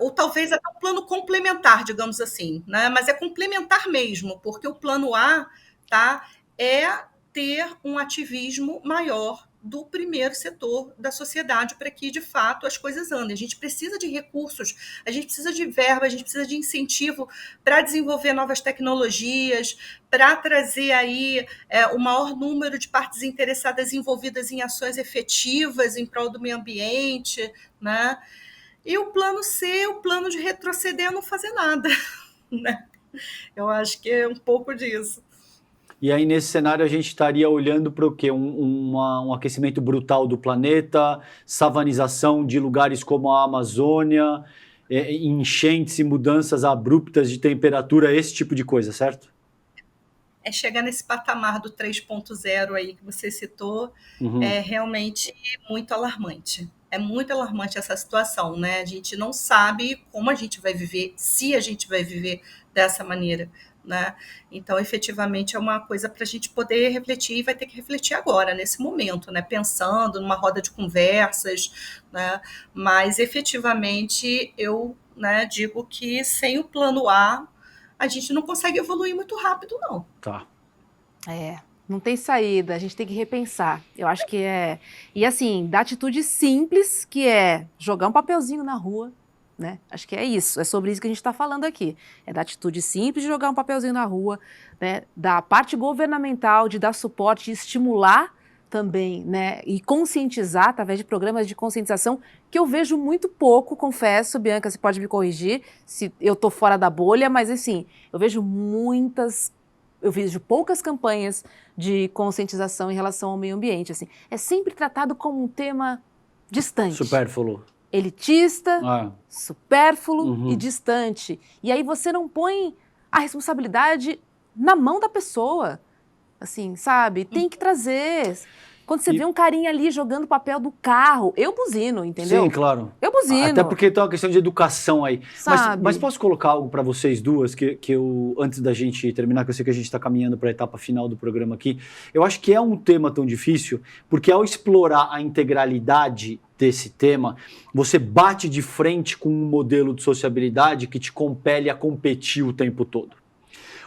Ou talvez até um plano complementar, digamos assim, né? Mas é complementar mesmo, porque o plano A, tá, é ter um ativismo maior do primeiro setor da sociedade para que, de fato, as coisas andem. A gente precisa de recursos, a gente precisa de verba, a gente precisa de incentivo para desenvolver novas tecnologias, para trazer aí o maior número de partes interessadas envolvidas em ações efetivas em prol do meio ambiente, né? E o plano C, o plano de retroceder, é não fazer nada. Né? Eu acho que é um pouco disso. E aí, nesse cenário, a gente estaria olhando para o quê? Um aquecimento brutal do planeta, savanização de lugares como a Amazônia, enchentes e mudanças abruptas de temperatura, esse tipo de coisa, certo? É chegar nesse patamar do 3.0 aí que você citou, é realmente muito alarmante. É muito alarmante essa situação, né? A gente não sabe como a gente vai viver, se a gente vai viver dessa maneira, né? Então, efetivamente, é uma coisa para a gente poder refletir e vai ter que refletir agora, nesse momento, né? Pensando numa roda de conversas, né? Mas, efetivamente, eu, né, digo que sem o plano A, a gente não consegue evoluir muito rápido, não. Tá. É, não tem saída, a gente tem que repensar. Eu acho que é. E assim, da atitude simples, que é jogar um papelzinho na rua, né? Acho que é isso, é sobre isso que a gente está falando aqui. É da atitude simples de jogar um papelzinho na rua, né? Da parte governamental, de dar suporte, de estimular também, né? E conscientizar através de programas de conscientização, que eu vejo muito pouco, confesso, Bianca, você pode me corrigir se eu estou fora da bolha, mas assim, eu vejo poucas campanhas de conscientização em relação ao meio ambiente. Assim. É sempre tratado como um tema distante. Supérfluo. Elitista, supérfluo e Uhum. distante. E aí você não põe a responsabilidade na mão da pessoa. Assim, sabe? Tem que trazer. Quando você vê um carinha ali jogando papel do carro, eu buzino, entendeu? Sim, claro. Eu buzino. Até porque tem uma questão de educação aí. Sabe? Mas posso colocar algo para vocês duas, que eu, antes da gente terminar, que eu sei que a gente está caminhando para a etapa final do programa aqui, eu acho que é um tema tão difícil, porque ao explorar a integralidade desse tema, você bate de frente com um modelo de sociabilidade que te compele a competir o tempo todo.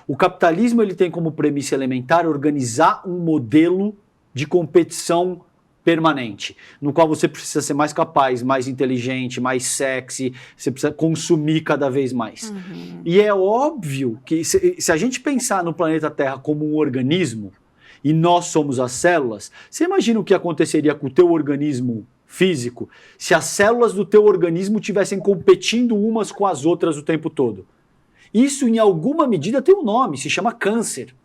O capitalismo ele tem como premissa elementar organizar um modelo de competição permanente, no qual você precisa ser mais capaz, mais inteligente, mais sexy, você precisa consumir cada vez mais. Uhum. E é óbvio que se a gente pensar no planeta Terra como um organismo, e nós somos as células, você imagina o que aconteceria com o teu organismo físico se as células do teu organismo estivessem competindo umas com as outras o tempo todo? Isso, em alguma medida, tem um nome, se chama câncer.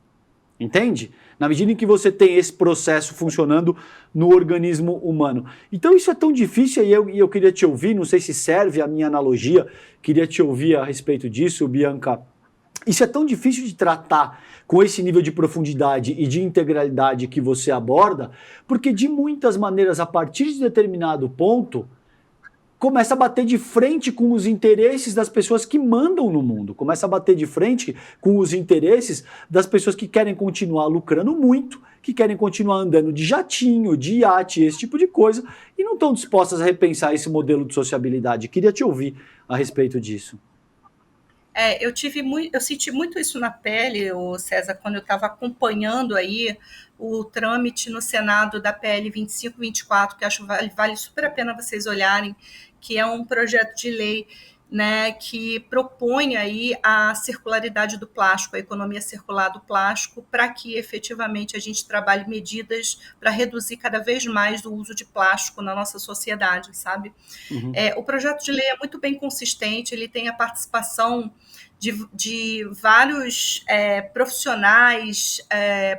Entende? Na medida em que você tem esse processo funcionando no organismo humano. Então isso é tão difícil e eu queria te ouvir, não sei se serve a minha analogia, queria te ouvir a respeito disso, Bianca. Isso é tão difícil de tratar com esse nível de profundidade e de integralidade que você aborda, porque de muitas maneiras, a partir de determinado ponto, começa a bater de frente com os interesses das pessoas que mandam no mundo, começa a bater de frente com os interesses das pessoas que querem continuar lucrando muito, que querem continuar andando de jatinho, de iate, esse tipo de coisa, e não estão dispostas a repensar esse modelo de sociabilidade. Queria te ouvir a respeito disso. Eu senti muito isso na pele, César, quando eu estava acompanhando aí o trâmite no Senado da PL 2524, que acho que vale super a pena vocês olharem, que é um projeto de lei, né, que propõe aí a circularidade do plástico, a economia circular do plástico, para que efetivamente a gente trabalhe medidas para reduzir cada vez mais o uso de plástico na nossa sociedade, sabe? Uhum. O projeto de lei é muito bem consistente, ele tem a participação de vários profissionais,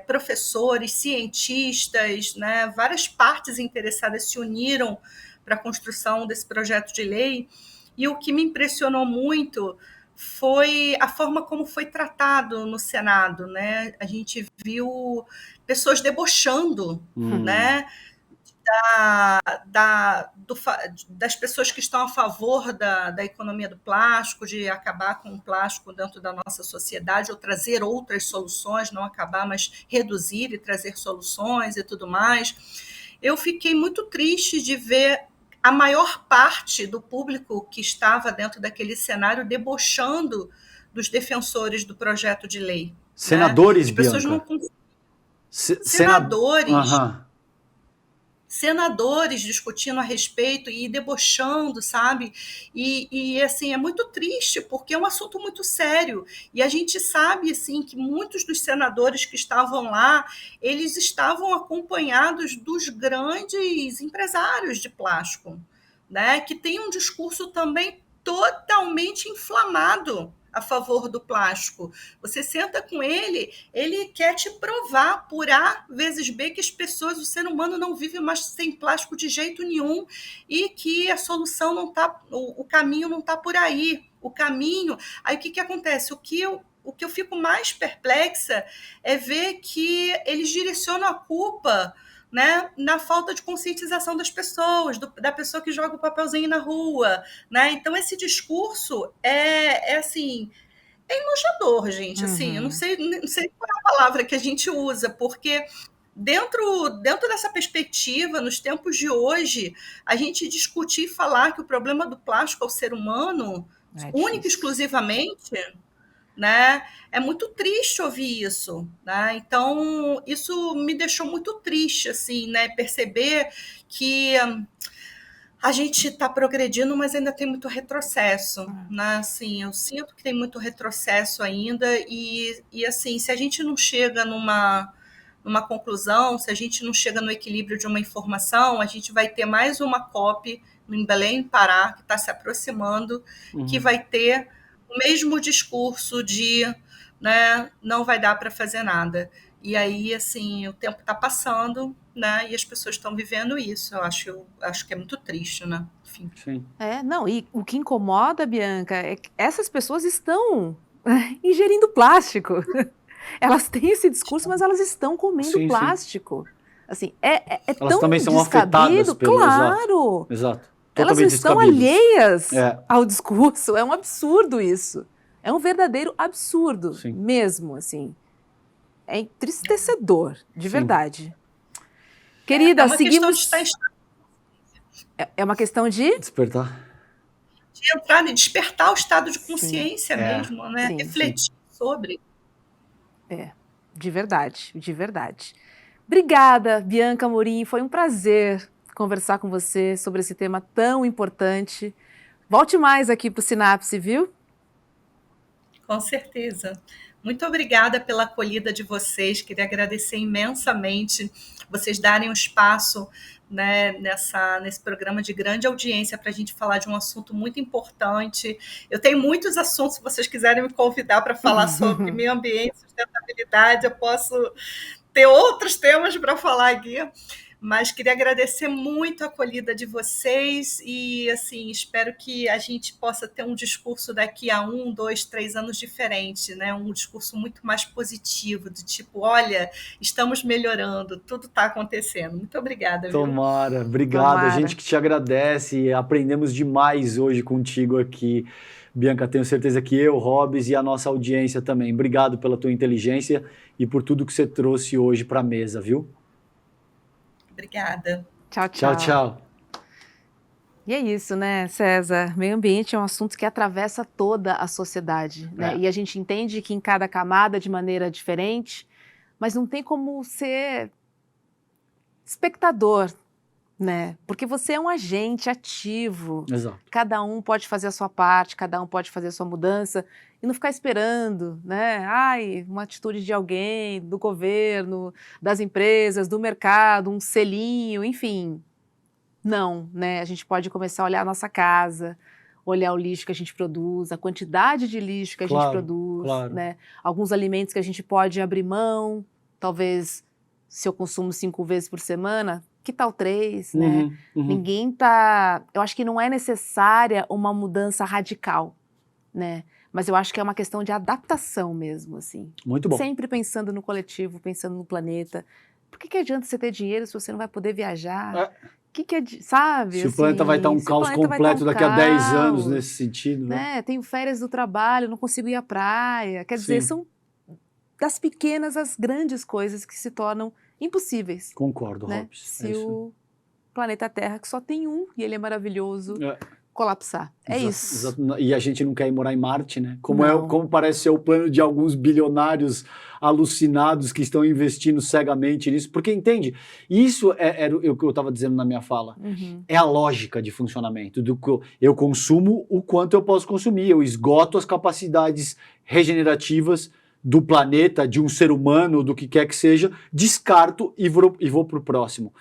professores, cientistas, né, várias partes interessadas se uniram para a construção desse projeto de lei. E o que me impressionou muito foi a forma como foi tratado no Senado, né? A gente viu pessoas debochando, né? Das pessoas que estão a favor da economia do plástico, de acabar com o plástico dentro da nossa sociedade, ou trazer outras soluções, não acabar, mas reduzir e trazer soluções e tudo mais. Eu fiquei muito triste de ver a maior parte do público que estava dentro daquele cenário debochando dos defensores do projeto de lei. Senadores, né? As pessoas Bianca. não... Senadores... Uhum. Senadores discutindo a respeito e debochando, sabe? E assim, é muito triste, porque é um assunto muito sério. E a gente sabe, assim, que muitos dos senadores que estavam lá, eles estavam acompanhados dos grandes empresários de plástico, né? Que tem um discurso também totalmente inflamado a favor do plástico. Você senta com ele, ele quer te provar por A vezes B que as pessoas, o ser humano não vive mais sem plástico de jeito nenhum e que a solução não está, o caminho não está por aí. O caminho... Aí o que acontece? O que eu fico mais perplexa é ver que eles direcionam a culpa, né, na falta de conscientização das pessoas, da pessoa que joga o papelzinho na rua, né? Então esse discurso assim, é enojador, gente. Assim, eu não sei qual é a palavra que a gente usa, porque dentro dessa perspectiva, nos tempos de hoje, a gente discutir e falar que o problema do plástico é o ser humano, único e exclusivamente, né? É muito triste ouvir isso, né? Então, isso me deixou muito triste, assim, né? Perceber que a gente está progredindo, mas ainda tem muito retrocesso, né? Assim, eu sinto que tem muito retrocesso ainda e assim, se a gente não chega numa conclusão, se a gente não chega no equilíbrio de uma informação, a gente vai ter mais uma COP em Belém, Pará, que está se aproximando, que vai ter o mesmo discurso de, né, não vai dar para fazer nada. E aí, assim, o tempo está passando, né, e as pessoas estão vivendo isso. Eu acho que é muito triste, né? Enfim. Sim. Não, e o que incomoda, Bianca, é que essas pessoas estão ingerindo plástico. Elas têm esse discurso, mas elas estão comendo plástico. Assim, é elas tão também são afetadas pelo... Claro! Exato. Elas não estão alheias ao discurso. É um absurdo isso. É um verdadeiro absurdo mesmo, assim. É entristecedor, de verdade. Querida, seguimos... É uma questão de... Despertar. De entrar e despertar o estado de consciência mesmo, né? Refletir sobre... de verdade, de verdade. Obrigada, Bianca Amorim, foi um prazer conversar com você sobre esse tema tão importante. Volte mais aqui para o Sinapse, viu? Com certeza. Muito obrigada pela acolhida de vocês, queria agradecer imensamente vocês darem um espaço, né, nesse programa de grande audiência para a gente falar de um assunto muito importante. Eu tenho muitos assuntos, se vocês quiserem me convidar para falar sobre meio ambiente, sustentabilidade, eu posso ter outros temas para falar aqui, mas queria agradecer muito a acolhida de vocês e, assim, espero que a gente possa ter um discurso daqui a 1, 2, 3 anos diferente, né? Um discurso muito mais positivo, do tipo, olha, estamos melhorando, tudo está acontecendo. Muito obrigada. Tomara, obrigado. Tomara. A gente que te agradece e aprendemos demais hoje contigo aqui. Bianca, tenho certeza que eu, Robes e a nossa audiência também. Obrigado pela tua inteligência e por tudo que você trouxe hoje para a mesa, viu? Obrigada. Tchau, tchau. Tchau, tchau. E é isso, né, César? Meio ambiente é um assunto que atravessa toda a sociedade, né? E a gente entende que em cada camada de maneira diferente, mas não tem como ser espectador, né? Porque você é um agente ativo. Exato. Cada um pode fazer a sua parte, cada um pode fazer a sua mudança e não ficar esperando, né? Uma atitude de alguém, do governo, das empresas, do mercado, um selinho, enfim. Não, né? A gente pode começar a olhar a nossa casa, olhar o lixo que a gente produz, a quantidade de lixo que a gente produz, né? Alguns alimentos que a gente pode abrir mão, talvez se eu consumo 5 vezes por semana, que tal 3, né? Ninguém tá... Eu acho que não é necessária uma mudança radical, né? Mas eu acho que é uma questão de adaptação mesmo, assim. Muito bom. Sempre pensando no coletivo, pensando no planeta. Por que adianta você ter dinheiro se você não vai poder viajar? Sabe? Se o planeta vai estar um caos completo daqui a 10 anos nesse sentido, né? Tenho férias do trabalho, não consigo ir à praia. Quer dizer, são das pequenas às grandes coisas que se tornam impossíveis. Concordo, né? Robes. Se o planeta Terra, que só tem um e ele é maravilhoso, colapsar. É isso. Exato. E a gente não quer ir morar em Marte, né? Como parece ser o plano de alguns bilionários alucinados que estão investindo cegamente nisso. Porque, entende? Isso era o que eu estava dizendo na minha fala. É a lógica de funcionamento. Eu consumo o quanto eu posso consumir. Eu esgoto as capacidades regenerativas do planeta, de um ser humano, do que quer que seja, descarto e vou para o próximo.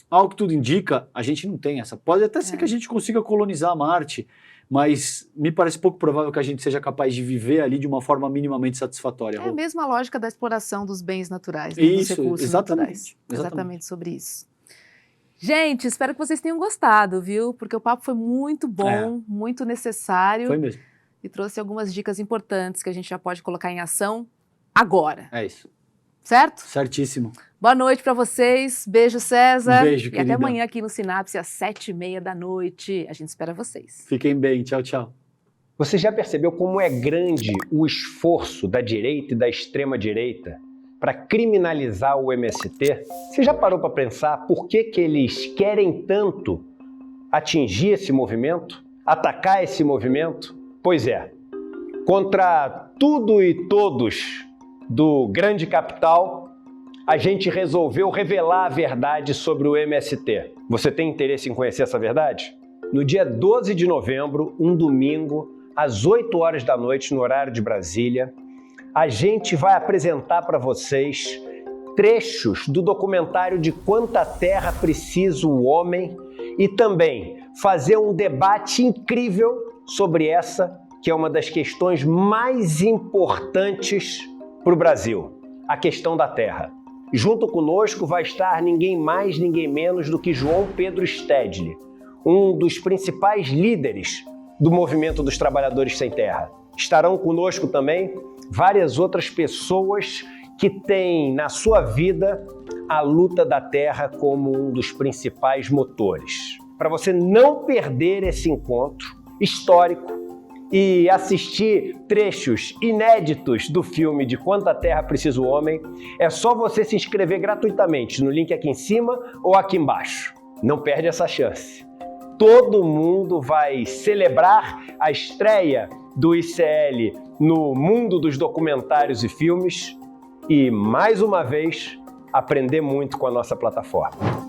Ao que tudo indica, a gente não tem essa. Pode até ser que a gente consiga colonizar Marte, mas me parece pouco provável que a gente seja capaz de viver ali de uma forma minimamente satisfatória. É a mesma lógica da exploração dos bens naturais, né, isso, dos recursos naturais. Exatamente sobre isso. Gente, espero que vocês tenham gostado, viu? Porque o papo foi muito bom, muito necessário. Foi mesmo. E trouxe algumas dicas importantes que a gente já pode colocar em ação agora. É isso. Certo? Certíssimo. Boa noite para vocês. Beijo, César. Beijo, e querida. até amanhã aqui no Sinapse, às 7h30 da A gente espera vocês. Fiquem bem. Tchau, tchau. Você já percebeu como é grande o esforço da direita e da extrema-direita para criminalizar o MST? Você já parou para pensar por que eles querem tanto atingir esse movimento? Atacar esse movimento? Pois é. Contra tudo e todos do grande capital, a gente resolveu revelar a verdade sobre o MST. Você tem interesse em conhecer essa verdade? No dia 12 de novembro, um domingo, às 8 horas da noite, no horário de Brasília, a gente vai apresentar para vocês trechos do documentário De Quanta Terra Precisa o Homem e também fazer um debate incrível sobre essa, que é uma das questões mais importantes para o Brasil, a questão da terra. Junto conosco vai estar ninguém mais, ninguém menos do que João Pedro Stedley, um dos principais líderes do movimento dos trabalhadores sem terra. Estarão conosco também várias outras pessoas que têm na sua vida a luta da terra como um dos principais motores. Para você não perder esse encontro histórico e assistir trechos inéditos do filme De Quanta Terra Precisa o Homem, é só você se inscrever gratuitamente no link aqui em cima ou aqui embaixo. Não perde essa chance. Todo mundo vai celebrar a estreia do ICL no mundo dos documentários e filmes e, mais uma vez, aprender muito com a nossa plataforma.